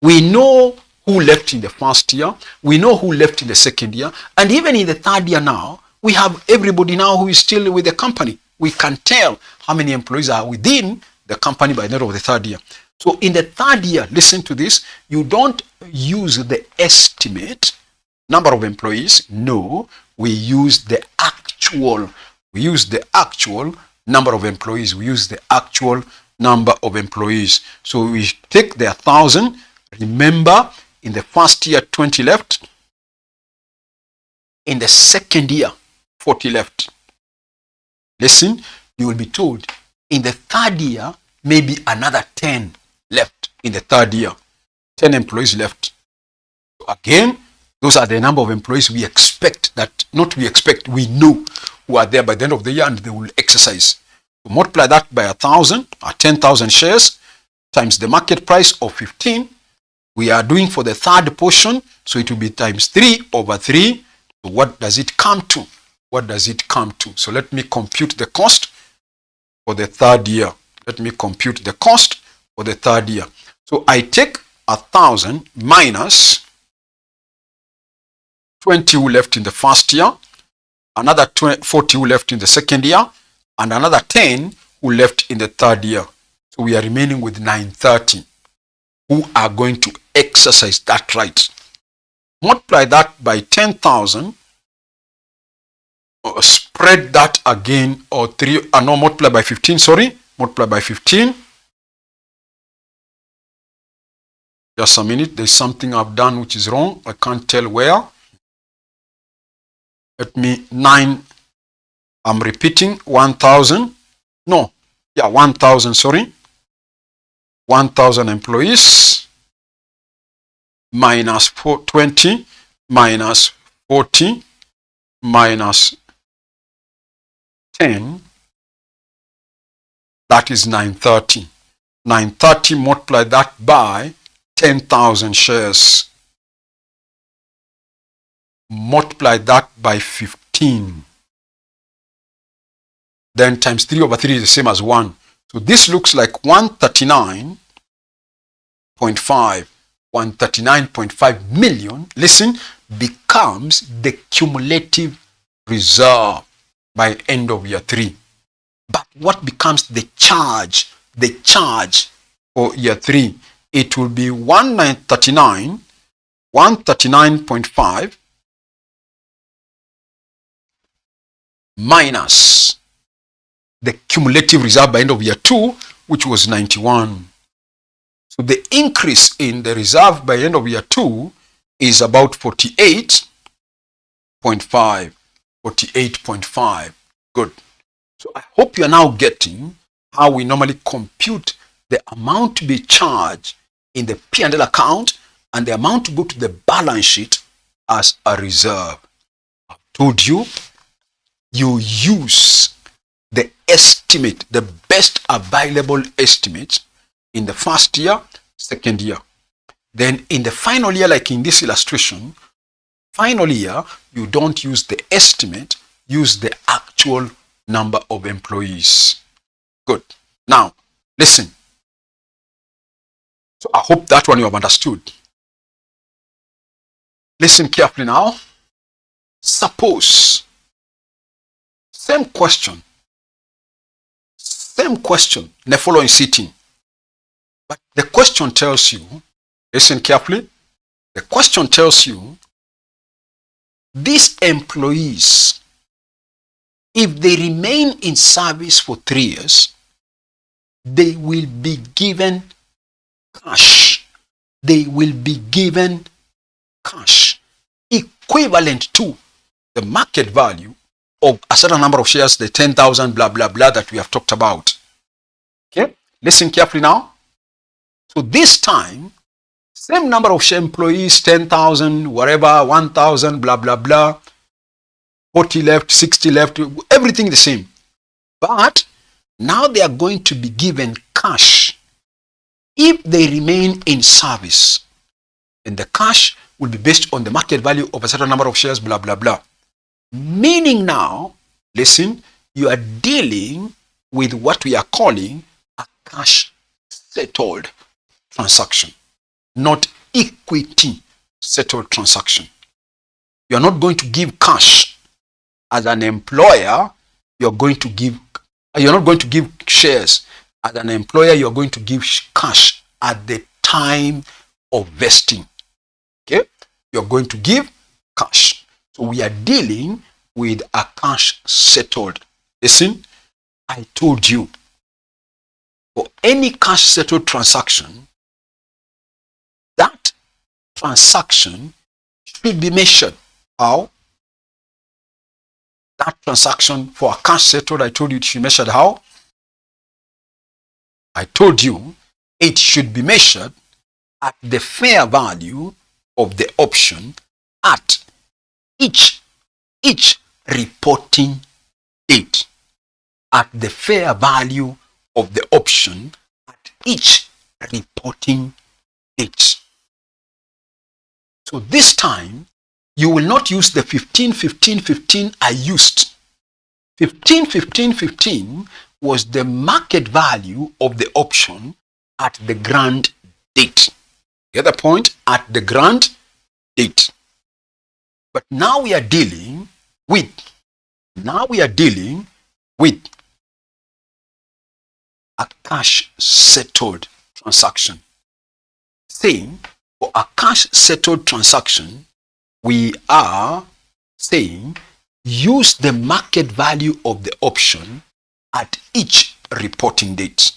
we know who left in the first year, we know who left in the second year, and even in the third year now, we have everybody now who is still with the company. We can tell how many employees are within the company by the end of the third year. So in the third year, listen to this, you don't use the estimate number of employees. No, we use the actual. We use the actual number of employees. We use the actual number of employees. So we take the 1,000. Remember, in the first year, 20 left. In the second year, 40 left. Listen, you will be told in the third year, maybe another 10 left in the third year. 10 employees left. So again, those are the number of employees we expect that, not we expect, we know who are there by the end of the year and they will exercise. So multiply that by 1,000 or 10,000 shares times the market price of 15. We are doing for the third portion, so it will be times 3 over 3. So what does it come to? What does it come to? So let me compute the cost for the third year. Let me compute the cost for the third year. So I take 1,000 minus 20 who left in the first year, another 40 who left in the second year, and another 10 who left in the third year. So we are remaining with 930 who are going to exercise that right. Multiply that by 10,000, spread that again, or multiply by 15, sorry, multiply by 15. Just a minute, there's something I've done which is wrong. I can't tell where. Let me, 9, I'm repeating, 1,000. No, yeah, 1,000, sorry. 1,000 employees minus 20 minus 40 minus 10, that is 930. 930, multiply that by 10,000 shares. Multiply that by 15. Then times 3 over 3 is the same as 1. So this looks like 139.5. 139.5 million, listen, becomes the cumulative reserve by end of year 3. But what becomes the charge? The charge for year 3, it will be 139.5 minus the cumulative reserve by end of year 2, which was 91. So the increase in the reserve by end of year 2 is about 48.5. 48.5. Good. So I hope you are now getting how we normally compute the amount to be charged in the P&L account and the amount to go to the balance sheet as a reserve. I've told you, you use the estimate, the best available estimate in the first year, second year. Then in the final year, like in this illustration, final year, you don't use the estimate, use the actual number of employees. Good. Now, listen. So I hope that one you have understood. Listen carefully now. Suppose, same question in the following sitting. But the question tells you, listen carefully, the question tells you, these employees, if they remain in service for 3 years, they will be given cash. They will be given cash equivalent to the market value of a certain number of shares, the 10,000 blah blah blah that we have talked about. Okay, listen carefully now. So this time, same number of employees, 10,000, whatever, 1,000, blah blah blah, 40 left, 60 left, everything the same. But Now they are going to be given cash if they remain in service. And the cash will be based on the market value of a certain number of shares, blah, blah, blah. Meaning now, listen, you are dealing with what we are calling a cash settled transaction, not equity settled transaction. You are not going to give cash as an employer. You're not going to give shares as an employer. You're going to give cash at the time of vesting. Okay, you're going to give cash. So we are dealing with a cash settled. Listen, I told you, for any cash settled transaction, that transaction should be measured. How? That transaction for a cash settled, I told you it should be measured how? I told you it should be measured at the fair value of the option at each reporting date. At the fair value of the option at each reporting date. So this time, you will not use the 15, 15, 15 I used. 15, 15, 15 was the market value of the option at the grant date. Get the point? At the grant date. But now we are dealing with a cash settled transaction. Saying for a cash settled transaction, we are saying use the market value of the option at each reporting date.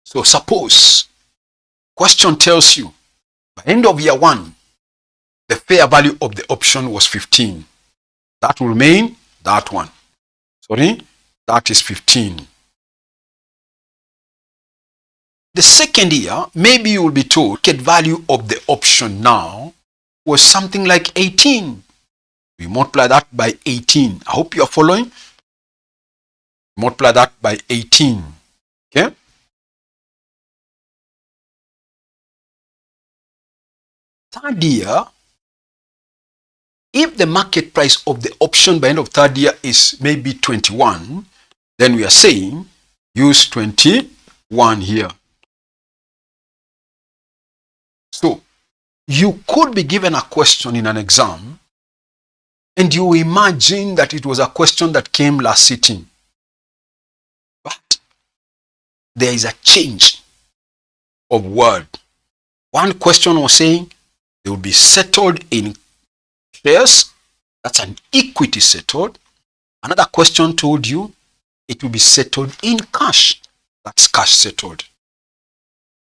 So suppose question tells you by end of year 1, the fair value of the option was 15. That will remain that one. Sorry, that is 15. The second year, maybe you will be told market value of the option now was something like 18. We multiply that by 18. I hope you are following. Multiply that by 18. Okay? Third year, if the market price of the option by end of third year is maybe 21, then we are saying use 21 here. So you could be given a question in an exam and you imagine that it was a question that came last sitting. But there is a change of word. One question was saying they will be settled in shares. That's an equity settled. Another question told you it will be settled in cash. That's cash settled.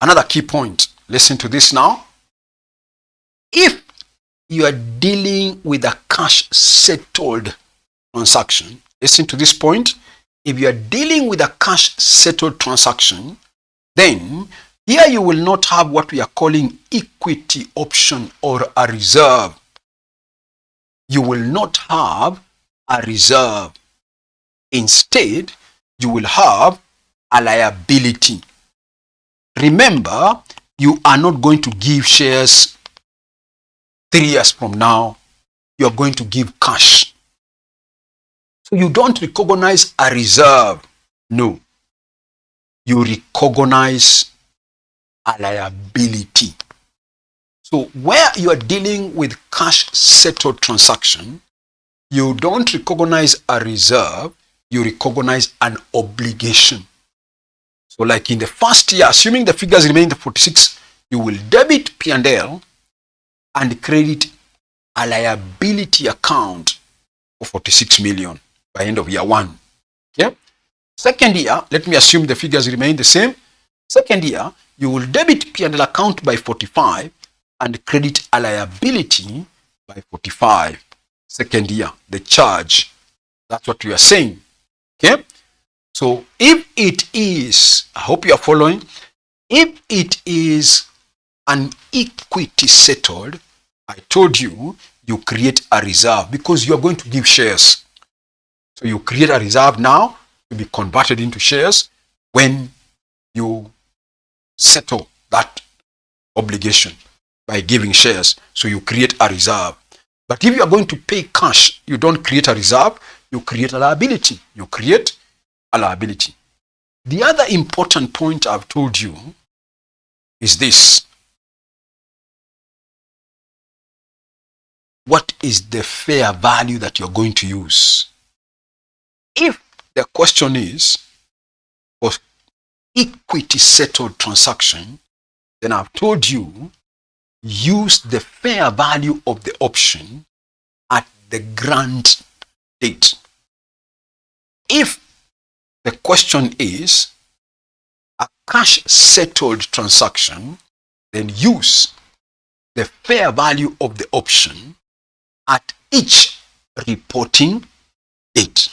Another key point. Listen to this now. If you are dealing with a cash settled transaction, listen to this point. If you are dealing with a cash settled transaction, then here you will not have what we are calling equity option or a reserve. You will not have a reserve. Instead, you will have a liability. Remember, you are not going to give shares 3 years from now. You are going to give cash. So you don't recognize a reserve. No. You recognize a liability. So where you are dealing with cash settled transaction, you don't recognize a reserve, you recognize an obligation. So like in the first year, assuming the figures remain the 46, you will debit P&L and credit a liability account of 46 million by end of year 1. Okay? Second year, let me assume the figures remain the same. Second year, you will debit P&L account by 45 and credit a liability by 45. Second year, the charge. That's what we are saying. Okay? So if it is, I hope you are following, if it is an equity settled, I told you, you create a reserve because you are going to give shares. So you create a reserve now to be converted into shares when you settle that obligation by giving shares. So you create a reserve. But if you are going to pay cash, you don't create a reserve, you create a liability. You create a liability. The other important point I've told you is this. What is the fair value that you're going to use? If the question is for equity settled transaction, then I've told you use the fair value of the option at the grant date. If the question is a cash settled transaction, then use the fair value of the option at each reporting date.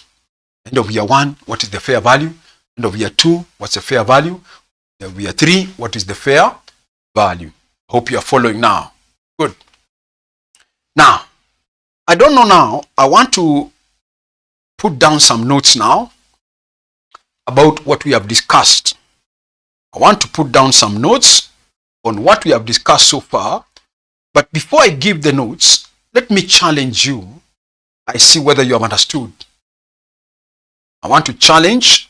End of year 1, what is the fair value? End of year 2, what's the fair value? End of year 3, what is the fair value? Hope you are following now. Good. Now, I don't know now. I want to put down some notes now about what we have discussed. I want to put down some notes on what we have discussed so far. But before I give the notes, let me challenge you. I see whether you have understood. I want to challenge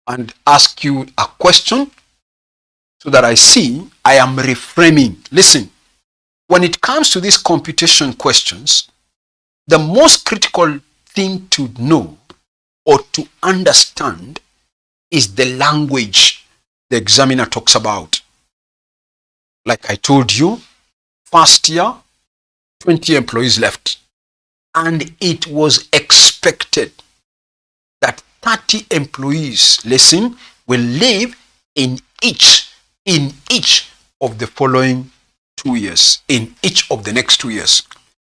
and ask you a question so that I see I am reframing. Listen, when it comes to these computation questions, the most critical thing to know or to understand is the language the examiner talks about. Like I told you, first year, 20 employees left. And it was expected that 30 employees, listen, will leave in each of the following 2 years, in each of the next 2 years.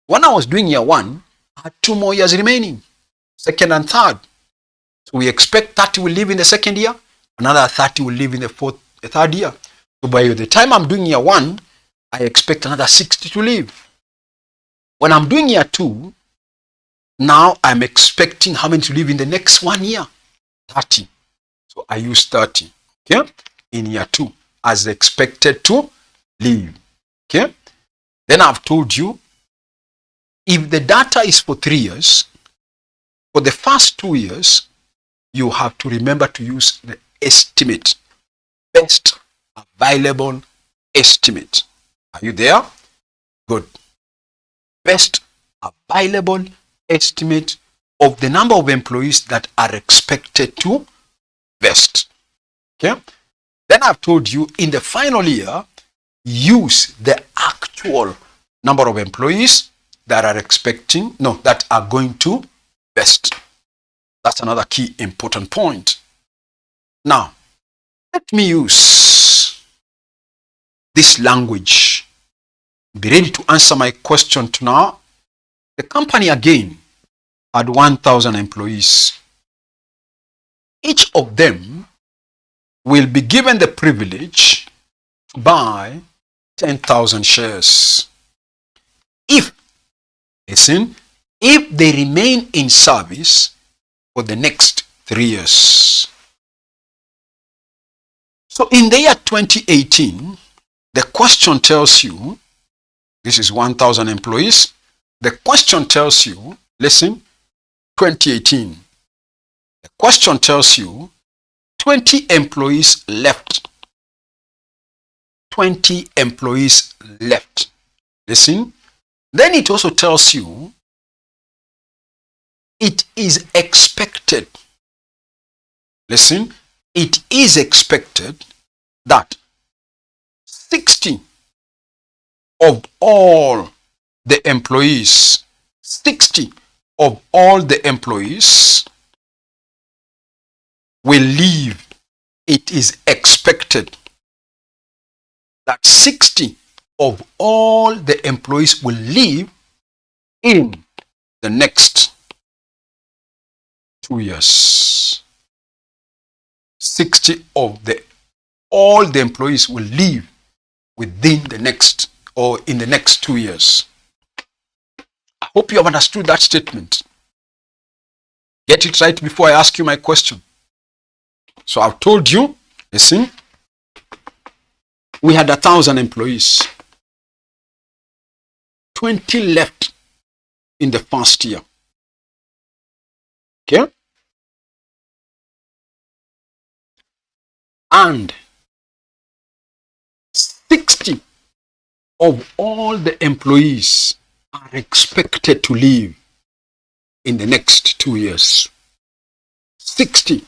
When I was doing year 1, I had 2 more years remaining, second and third. So we expect 30 will leave in the second year, another 30 will leave in the third year. So by the time I'm doing year 1, I expect another 60 to leave. When I'm doing year 2, now I'm expecting how many to leave in the next 1 year? 30. So I use 30, okay, in year 2 as expected to leave, okay. Then I've told you, if the data is for 3 years, for the first 2 years, you have to remember to use the estimate, best available estimate. Are you there? Good. Best available estimate of the number of employees that are expected to vest. Okay. Then I've told you in the final year, use the actual number of employees that are going to vest. That's another key important point. Now, let me use this language. Be ready to answer my question to now. The company again had 1,000 employees. Each of them will be given the privilege to buy 10,000 shares. If they remain in service for the next 3 years. So in the year 2018, the question tells you, this is 1,000 employees. The question tells you, listen, 2018. The question tells you 20 employees left. 20 employees left. Listen. Then it also tells you it is expected. Listen. It is expected that 60 of all the employees, 60 of all the employees will leave. It is expected that 60 of all the employees will leave in the next 2 years. 60 of all the employees will leave within the next or in the next 2 years. I hope you have understood that statement. Get it right before I ask you my question. So I've told you, listen, we had 1,000 employees. 20 left in the first year. Okay? And 60 of all the employees are expected to leave in the next 2 years. 60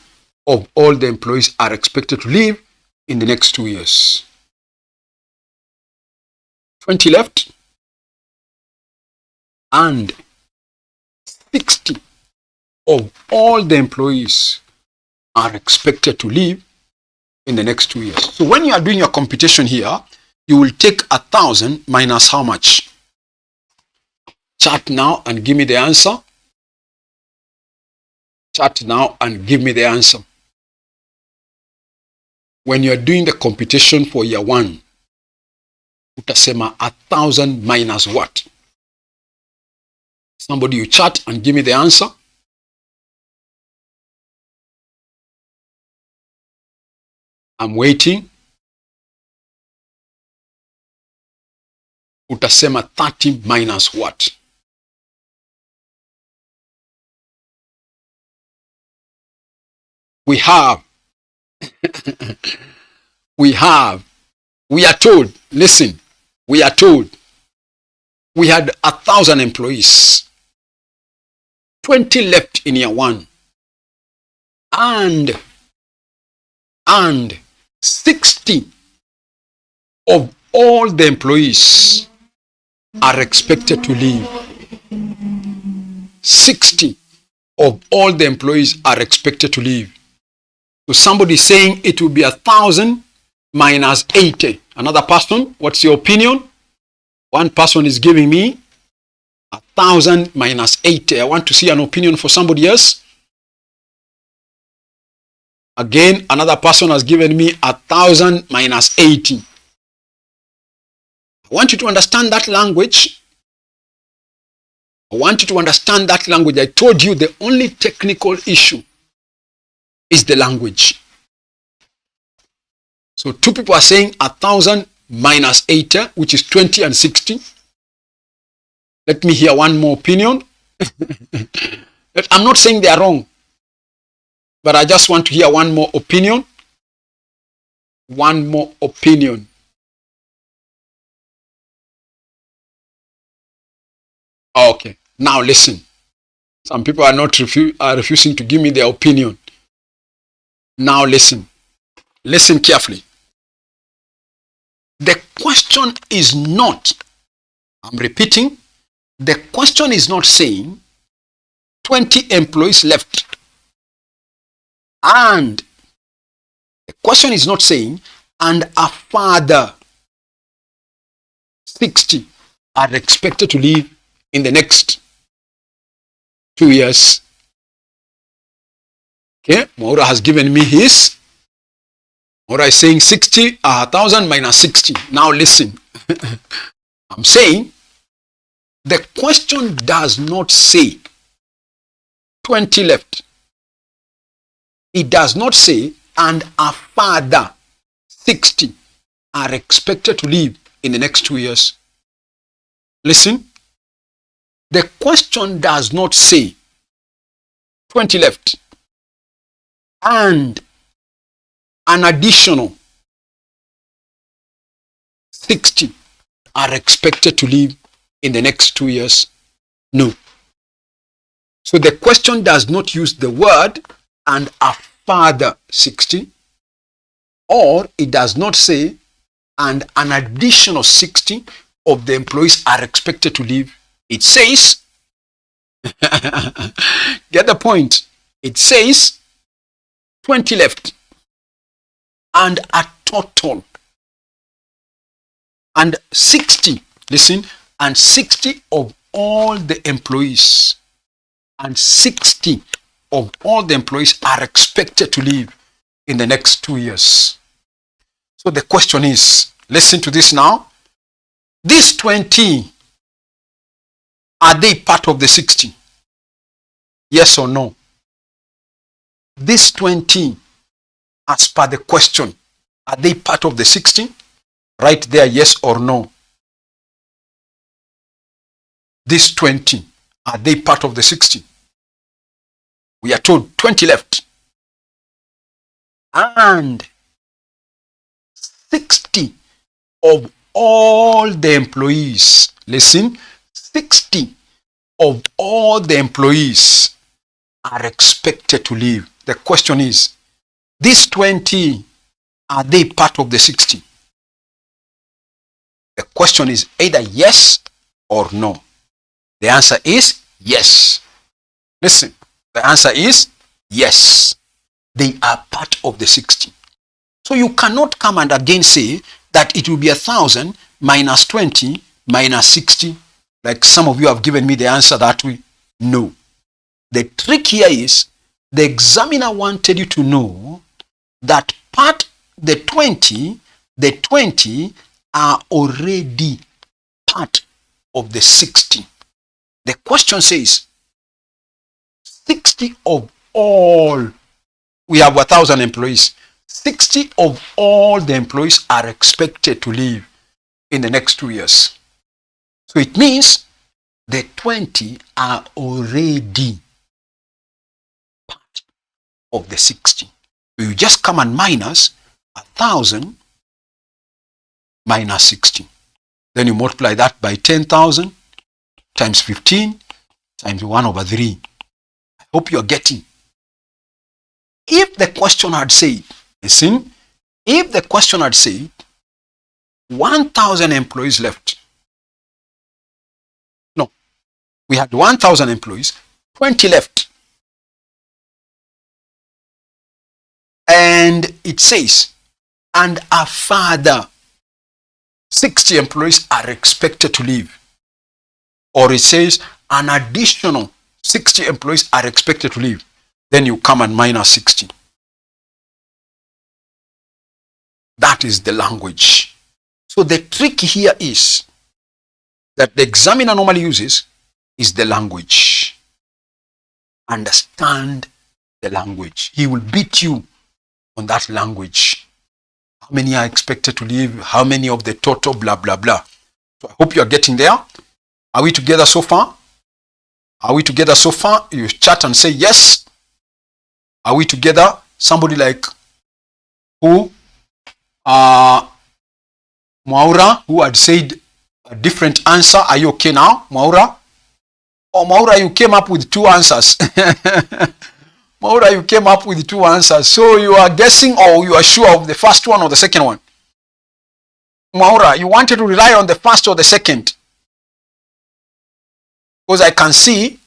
of all the employees are expected to leave in the next 2 years. 20 left, and 60 of all the employees are expected to leave in the next 2 years. So when you are doing your computation here, you will take 1,000 minus how much? Chat now and give me the answer. Chat now and give me the answer. When you are doing the computation for year 1, utasema 1,000 minus what? Somebody you chat and give me the answer. I'm waiting. Utasema 30 minus what? We are told, listen, we are told we had 1,000 employees. 20 left in year 1. And 60 of all the employees are expected to leave. 60 of all the employees are expected to leave. So somebody is saying it will be 1,000 minus 80. Another person, what's your opinion? One person is giving me 1,000 minus 80. I want to see an opinion for somebody else. Again, another person has given me 1,000 minus 80. I want you to understand that language. I want you to understand that language. I told you the only technical issue is the language. So 2 people are saying 1,000 minus 80, which is 20 and 60. Let me hear one more opinion. I'm not saying they are wrong, but I just want to hear one more opinion. One more opinion. Okay, now listen. Some people are not refusing to give me their opinion. Now listen. Listen carefully. The question is not, I'm repeating, the question is not saying 20 employees left. And the question is not saying, and a further 60 are expected to leave in the next 2 years. Okay, Maura has given me his. Maura is saying 60, 1,000 minus 60. Now listen. I'm saying the question does not say 20 left. It does not say and a further 60 are expected to leave in the next 2 years. Listen. The question does not say 20 left and an additional 60 are expected to leave in the next 2 years. No. So the question does not use the word and a further 60, or it does not say and an additional 60 of the employees are expected to leave. It says, get the point, it says 20 left and a total and 60, listen, and 60 of all the employees, and 60 of all the employees are expected to leave in the next 2 years. So the question is, listen to this now, these 20, are they part of the 60? Yes or no? these 20, as per the question, are they part of the 60? Write there yes or no. These 20, are they part of the 60? We are told 20 left. And 60 of all the employees, listen, 60 of all the employees are expected to leave. The question is, these 20, are they part of the 60? The question is either yes or no. The answer is yes. Listen, the answer is yes. They are part of the 60. So you cannot come and again say that it will be 1,000 minus 20 minus 60, like some of you have given me the answer that way. No. The trick here is the examiner wanted you to know that the 20 are already part of the 60. The question says 60 of all, we have 1,000 employees. 60 of all the employees are expected to leave in the next 2 years. So it means the 20 are already part of the 60. So you just come and minus 1,000 minus 60. Then you multiply that by 10,000 times 15 times 1/3. I hope you're getting. If the question had said, listen, if the question had said 1,000 employees left. No, we had 1,000 employees, 20 left. And it says, and a further 60 employees are expected to leave. Or it says an additional 60 employees are expected to leave. Then you come and minus 60. That is the language. So the trick here is that the examiner normally uses is the language. Understand the language. He will beat you on that language. How many are expected to leave? How many of the total? Blah, blah, blah. So I hope you are getting there. Are we together so far? Are we together so far? You chat and say yes. Are we together? Somebody like who? Maura, who had said a different answer. Are you okay now, Maura? Oh, Maura, you came up with 2 answers. Maura, you came up with 2 answers. So you are guessing, or you are sure of the first one or the second one? Maura, you wanted to rely on the first or the second? Because I can see,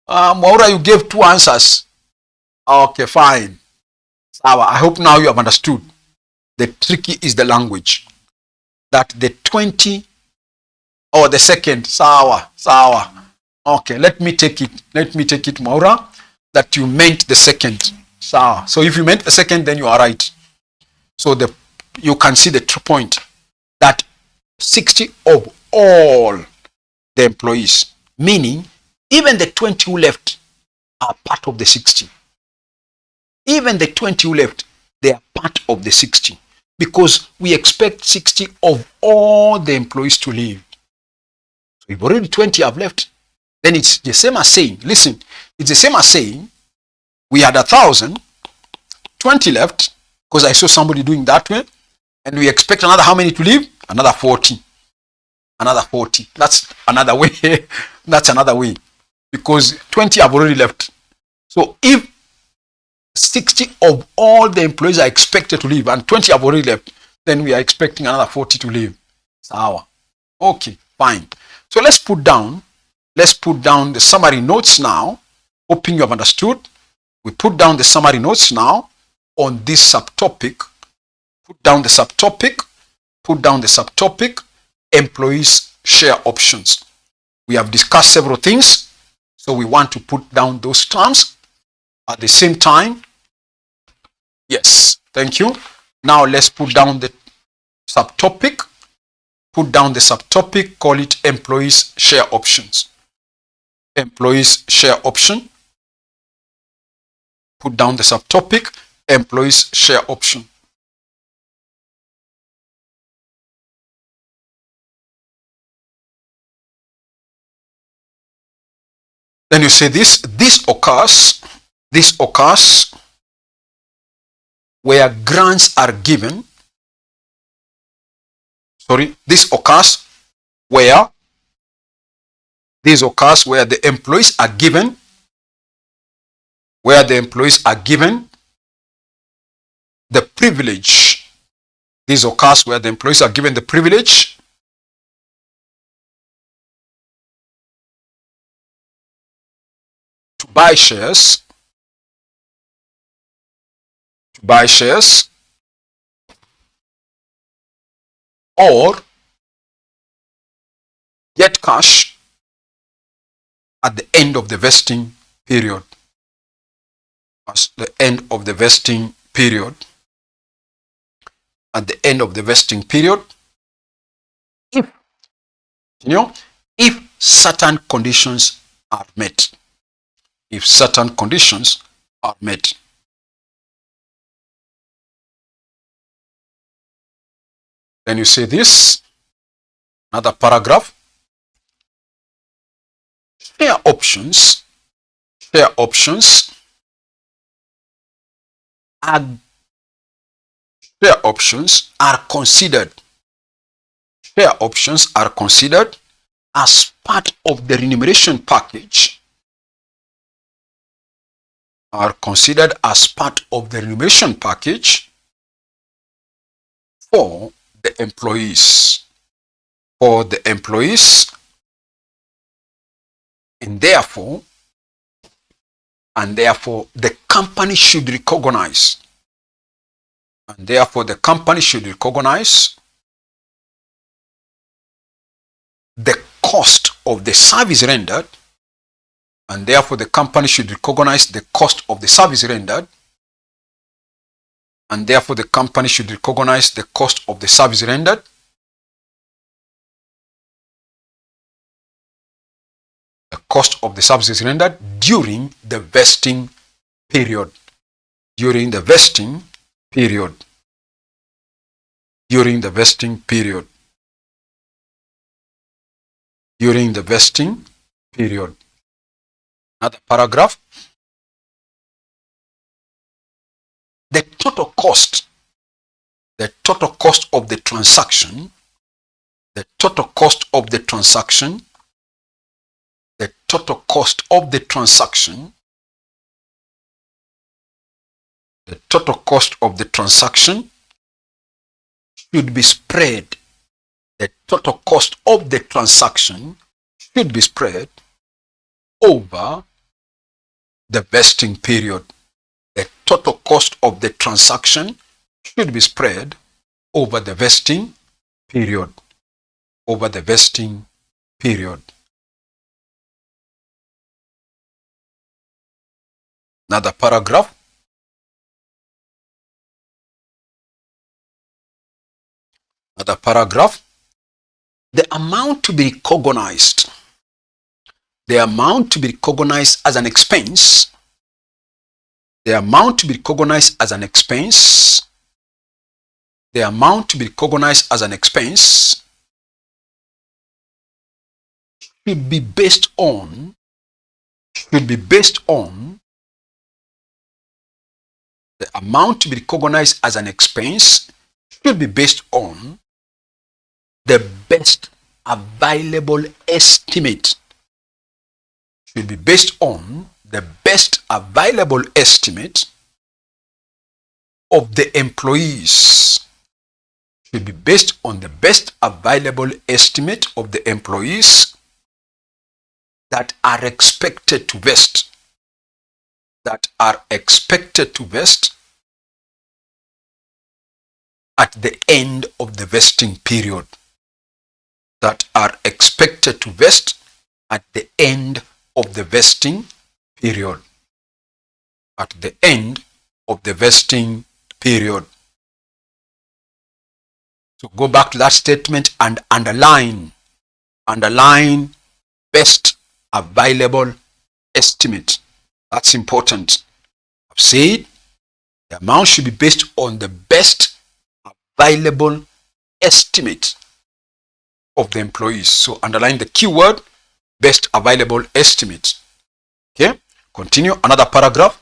Maura, you gave 2 answers. Okay, fine. I hope now you have understood. The tricky is the language. That the 20 or the second, sawa. Okay, let me take it, Maura, that you meant the second. Sawa. So if you meant the second, then you are right. So you can see the point that 60 of all the employees, meaning even the 20 who left are part of the 60. Even the 20 who left, they are part of the 60. Because we expect 60 of all the employees to leave. So if already 20 have left, then it's the same as saying, listen, it's the same as saying, we had 1,000, 20 left, because I saw somebody doing that way, and we expect another how many to leave? Another 40. Another 40. That's another way. That's another way. Because 20 have already left. So if 60 of all the employees are expected to leave and 20 have already left, then we are expecting another 40 to leave. Sawa. Okay, fine. So let's put down the summary notes now. Hoping you have understood. We put down the summary notes now on this subtopic. Put down the subtopic, employees share options. We have discussed several things, so we want to put down those terms at the same time. Yes, thank you. Now let's put down the subtopic. Put down the subtopic, call it employees share options. Employees share option. put down the subtopic, employees share option. Then you say this occurs where grants are given. This occurs where the employees are given, the privilege. This occurs where the employees are given the privilege to buy shares, or get cash at the end of the vesting period. At the end of the vesting period, if certain conditions are met. Then you say this, another paragraph. Share options are considered as part of the remuneration package. For the employees. And therefore the company should recognize. The cost of the service rendered. And therefore the company should recognize the cost of the service rendered. And therefore the company should recognize the cost of the service rendered. The cost of the services rendered during the vesting period. During the vesting period. Another paragraph. The total cost of the transaction, should be spread. The total cost of the transaction should be spread over the vesting period. The total cost of the transaction should be spread over the vesting period. Another paragraph. The amount to be recognized as an expense. Should be based on the amount to be recognized as an expense should be based on the best available estimate. Of the employees. That are expected to vest. At the end of the vesting period. At the end of the vesting period. So go back to that statement and underline best available estimate. That's important. I've said the amount should be based on the best available estimate of the employees. So underline the keyword best available estimate. Okay, continue. Another paragraph.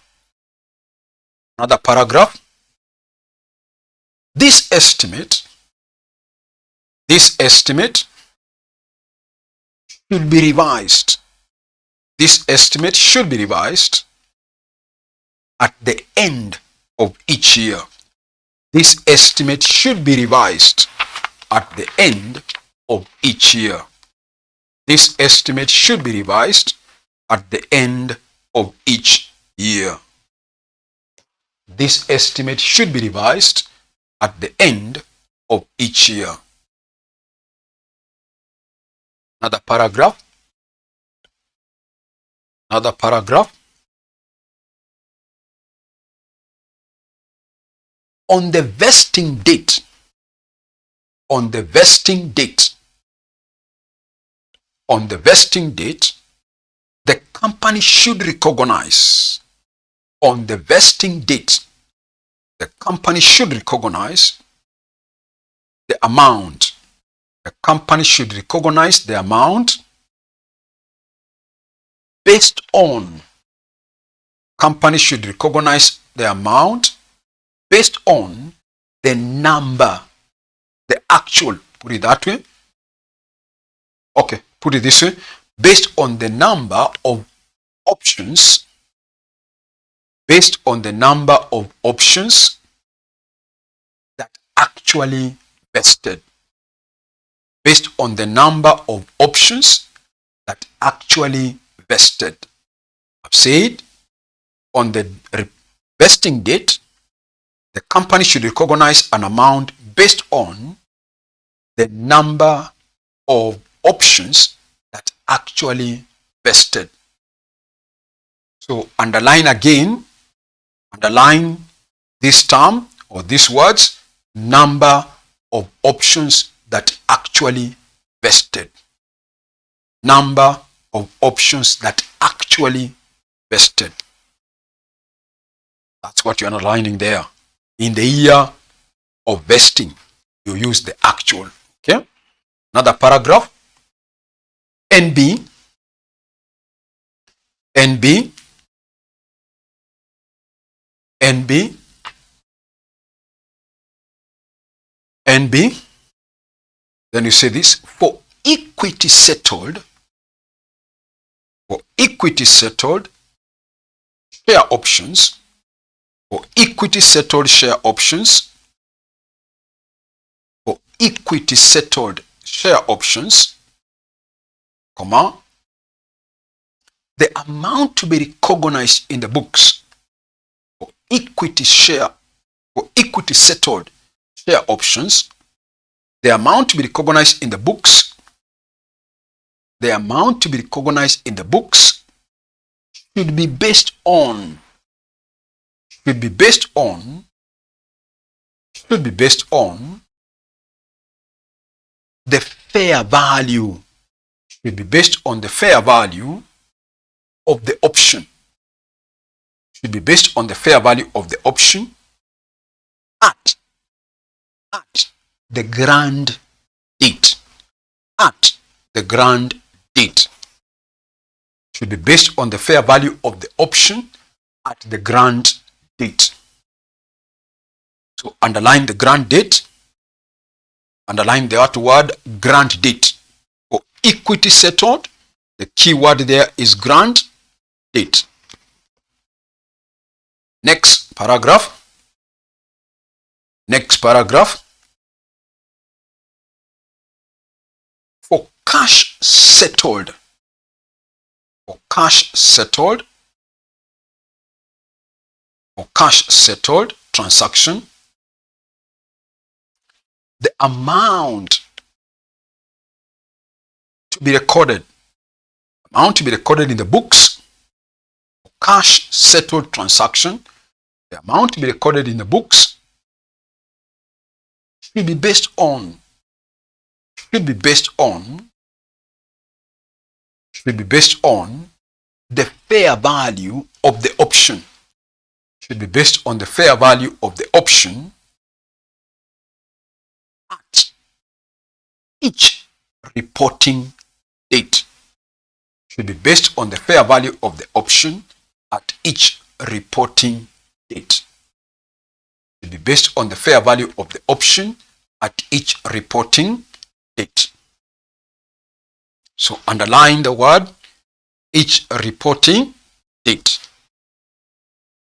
This estimate should be revised. This estimate should be revised at the end of each year. This estimate should be revised at the end of each year. This estimate should be revised at the end of each year. This estimate should be revised at the end of each year. Another paragraph. On the vesting date, the company should recognize. On the vesting date, the company should recognize the amount. The company should recognize the amount based on. Company should recognize the amount based on the number, the actual, put it that way. Okay, put it this way. Based on the number of options, that actually vested. Based on the number of options that actually vested. I've said on the vesting date, the company should recognize an amount based on the number of options that actually vested. So underline this term or these words, number of options that actually vested. Number of options that actually vested. That's what you're underlining there. In the year of vesting, you use the actual. Okay. Another paragraph. NB. Then you say this, for equity settled share options, comma, the amount to be recognized in the books for equity settled share options, the amount to be recognized in the books, should be based on the fair value. Should be based on the fair value of the option. Should be based on the fair value of the option at the grant date. At the grant date. Should be based on the fair value of the option at the grant date. So underline the grant date. Underline the word grant date. For equity settled, the key word there is grant date. Next paragraph. For cash settled transaction, the amount to be recorded in the books, cash settled transaction, the amount to be recorded in the books should be based on the fair value of the option. should be based on the fair value of the option at each reporting date. Should be based on the fair value of the option at each reporting date. Should be based on the fair value of the option at each reporting date. So underline the word each reporting date.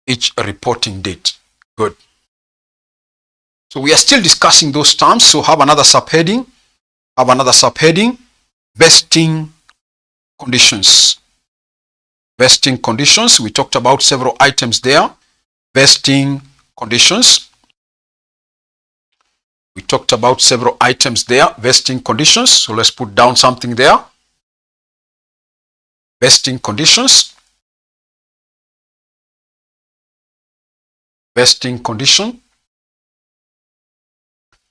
Each reporting date. Good. So we are still discussing those terms. So have another subheading. Vesting conditions. Vesting conditions. We talked about several items there. Vesting conditions. We talked about several items there. Vesting conditions. So let's put down something there. Vesting conditions. Vesting condition.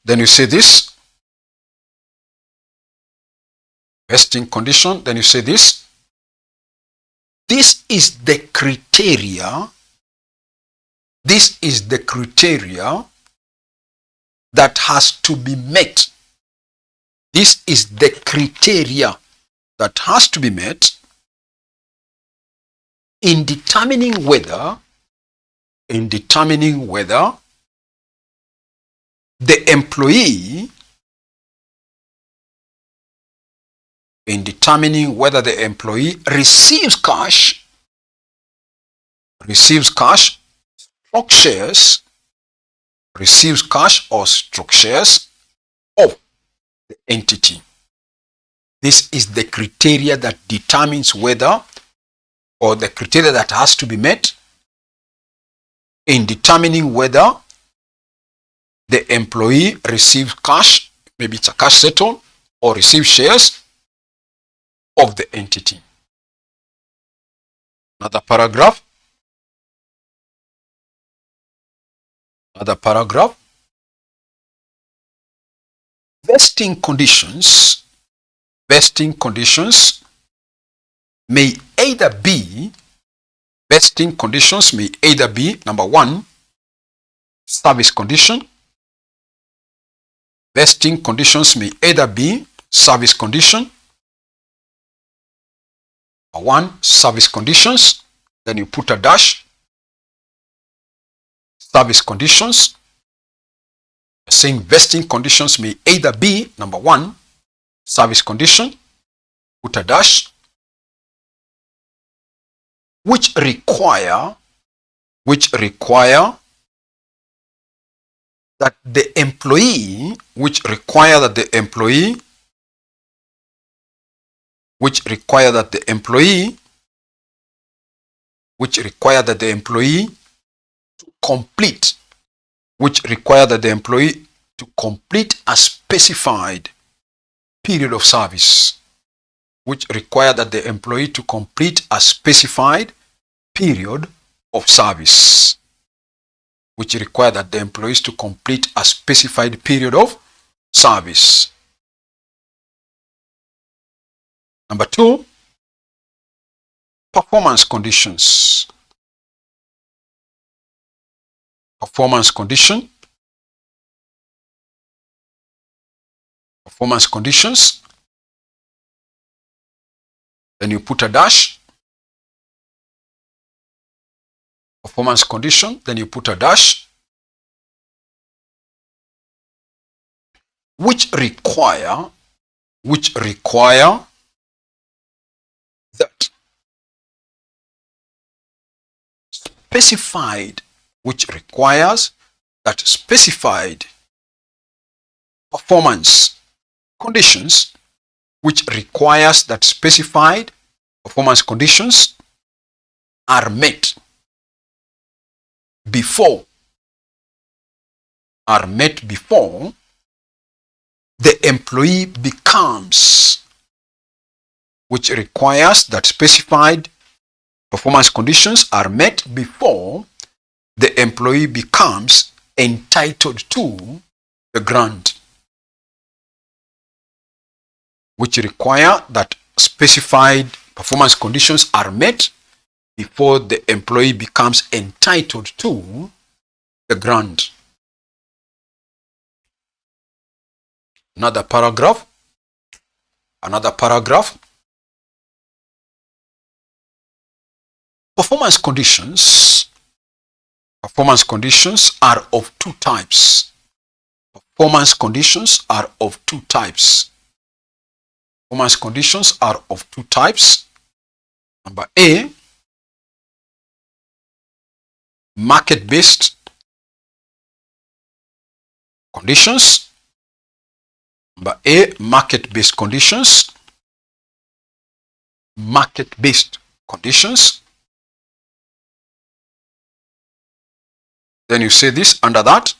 Then you say this. Vesting condition. Then you say this. This is the criteria. This is the criteria that has to be met. This is the criteria that has to be met in determining whether the employee receives cash, stock shares, receives cash or stock shares of the entity. This is the criteria that determines whether, or the criteria that has to be met in determining whether the employee receives cash, maybe it's a cash settle, or receives shares of the entity. Another paragraph. Vesting conditions may either be, number one, service condition. Vesting conditions may either be service condition. Number one, service conditions. Then you put a dash. Service conditions. Saying vesting conditions may either be, number one, service condition. Put a dash. Which require that the employee, to complete a specified period of service. Which require that the employee to complete a specified period of service. Which require that the employees to complete a specified period of service. Number two, performance conditions. Performance condition. Performance conditions. Then you put a dash. Performance condition. Then you put a dash. Which require that specified, which requires that specified performance conditions, which requires that specified performance conditions are met before the employee becomes, which requires that specified performance conditions are met before the employee becomes entitled to the grant. Which require that specified performance conditions are met before the employee becomes entitled to the grant. Another paragraph. Performance conditions are of two types. Performance conditions are of two types. Number A, market-based conditions. Number A, market-based conditions. Then you say this under that.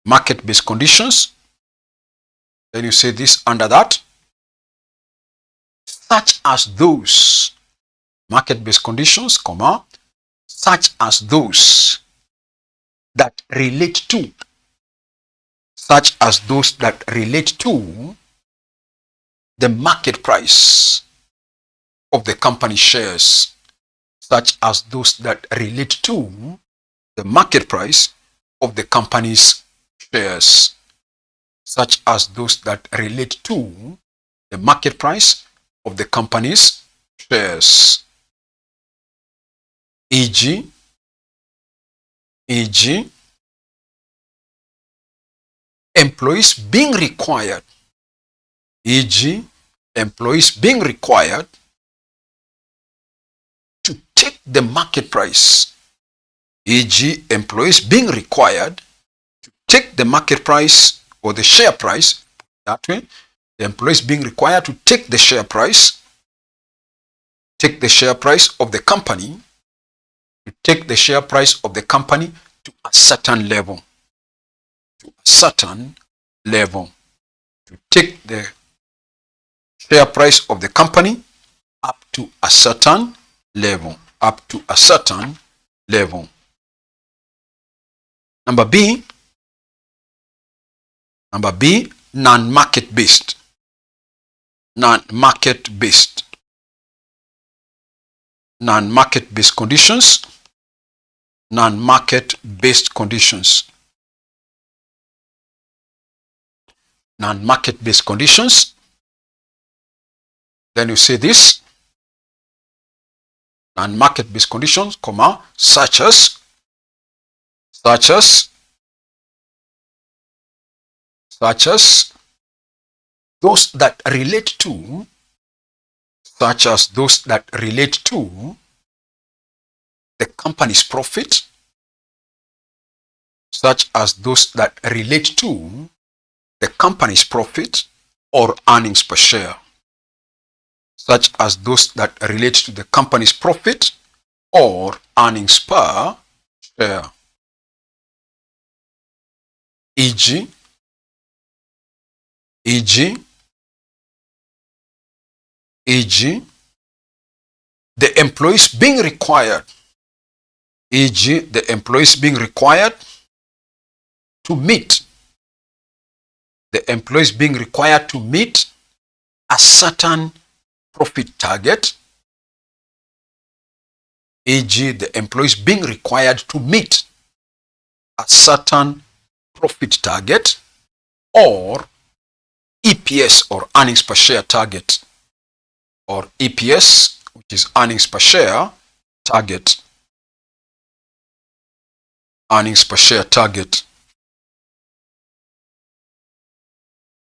Market-based conditions. Then you say this under that. Such as those. Market-based conditions, comma, such as those that relate to. Such as those that relate to the market price of the company shares. Such as those that relate to the market price of the company's shares. Such as those that relate to the market price of the company's shares. E.g., employees being required. E.g., employees being required to take the market price. E.g., employees being required to take the market price or the share price. That way, the employees being required to take the share price. Take the share price of the company. To take the share price of the company to a certain level. To take the share price of the company up to a certain level. Number B, non-market based. Non-market based conditions. Non-market-based conditions. Then you say this. Non-market-based conditions, comma, such as those that relate to the company's profit. Such as those that relate to the company's profit or earnings per share. Such as those that relate to the company's profit or earnings per share. E.g., the employees being required. E.g., the employees being required to meet. The employees being required to meet a certain profit target. E.g., the employees being required to meet a certain profit target or EPS or earnings per share target. Or EPS, which is earnings per share target.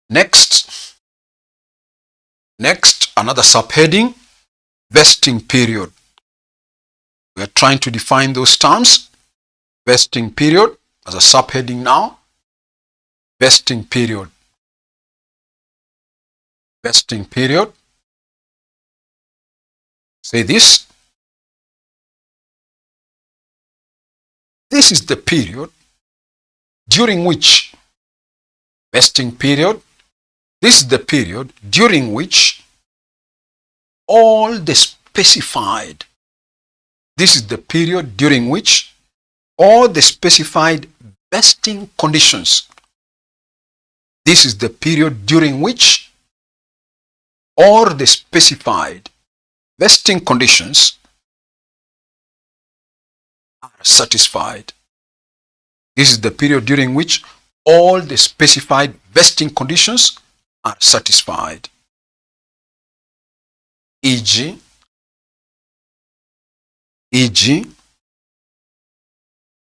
Next, another subheading, vesting period. We are trying to define those terms. Vesting period as a subheading now. Vesting period. Say this. This is the period during which vesting period. This is the period during which all the specified. This is the period during which all the specified vesting conditions. This is the period during which all the specified vesting conditions are satisfied. This is the period during which all the specified vesting conditions are satisfied. E.g.,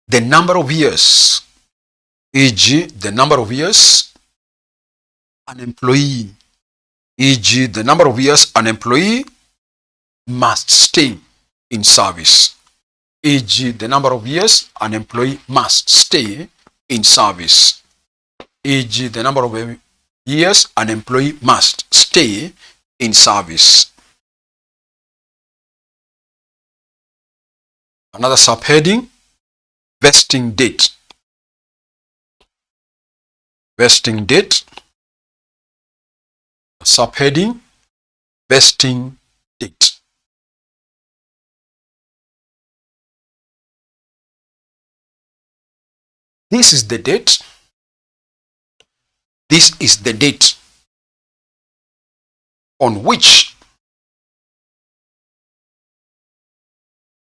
the number of years, e.g., the number of years an employee, e.g., the number of years an employee must stay in service, e.g., the number of years an employee must stay in service, e.g., the number of years an employee must stay in service. Another subheading, vesting date. Vesting date. Subheading, vesting date. This is the date. This is the date on which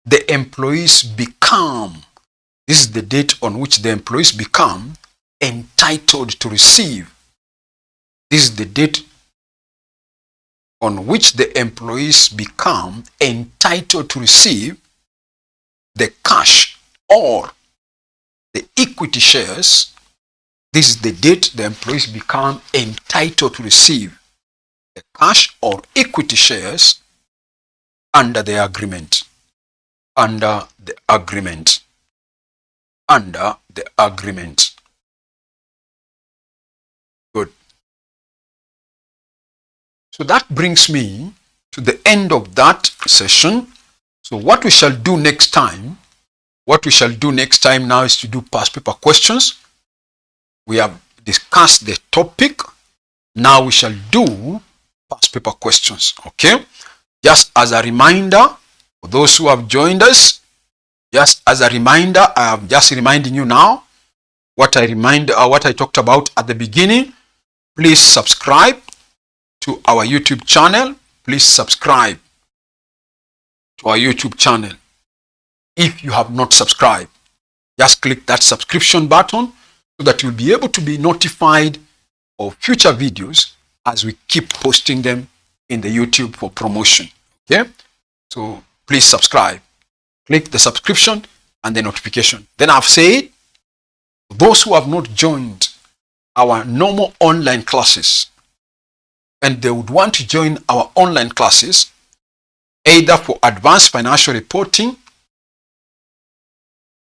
the employees become, this is the date on which the employees become entitled to receive. This is the date on which the employees become entitled to receive the cash or the equity shares. This is the date the employees become entitled to receive the cash or equity shares under the agreement. Under the agreement. Under the agreement. Good. So that brings me to the end of that session. So what we shall do next time, now is to do past paper questions. We have discussed the topic. Now we shall do past paper questions. Okay? Just as a reminder, for those who have joined us, just as a reminder, I am just reminding you now what I talked about at the beginning. Please subscribe to our YouTube channel. Please subscribe to our YouTube channel. If you have not subscribed, just click that subscription button so that you'll be able to be notified of future videos as we keep posting them in the YouTube for promotion. Okay? So please subscribe. Click the subscription and the notification. Then I've said, those who have not joined our normal online classes and they would want to join our online classes, either for advanced financial reporting,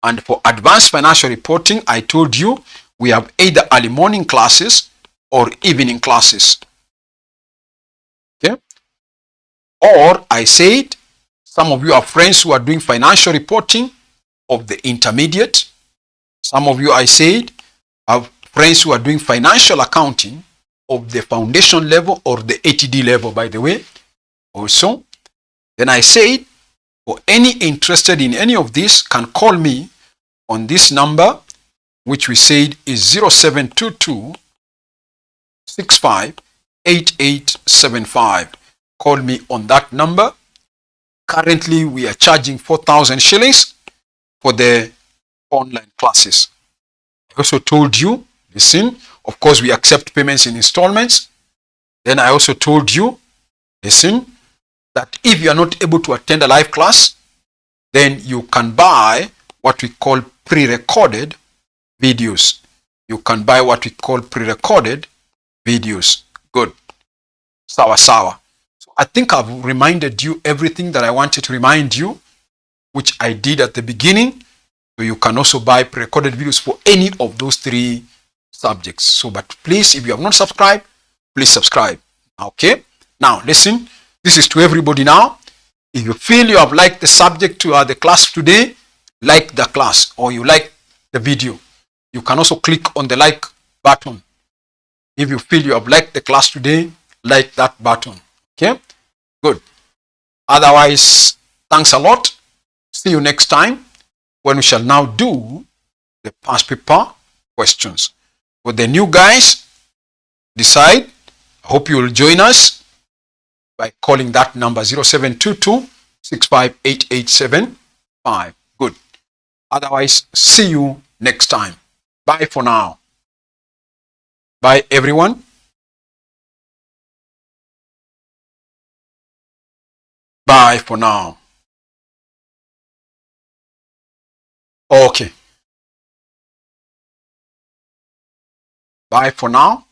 and for advanced financial reporting, I told you we have either early morning classes or evening classes. Okay? Or I said, some of you are friends who are doing financial reporting of the intermediate. Some of you, I said, have friends who are doing financial accounting of the foundation level or the ATD level, by the way, also. Then I said, for any interested in any of this, can call me on this number, which we said is 0722 65 8875. Call me on that number. Currently, we are charging 4,000 shillings for the online classes. I also told you, listen, of course, we accept payments in installments. Then I also told you, listen, that if you are not able to attend a live class, then you can buy what we call pre-recorded videos. You can buy what we call pre-recorded videos. Good. Sawa sawa. So I think I've reminded you everything that I wanted to remind you, which I did at the beginning. So you can also buy pre-recorded videos for any of those three subjects. So, but please, if you have not subscribed, please subscribe. Okay? Now, listen. This is to everybody now. If you feel you have liked the subject to the class today, like the class, or you like the video, you can also click on the like button. If you feel you have liked the class today, like that button. Okay? Good. Otherwise, thanks a lot. See you next time when we shall now do the past paper questions. For the new guys, decide. I hope you will join us by calling that number 0722 658875. Good. Otherwise, see you next time. Bye for now. Bye, everyone. Bye for now. Okay. Bye for now.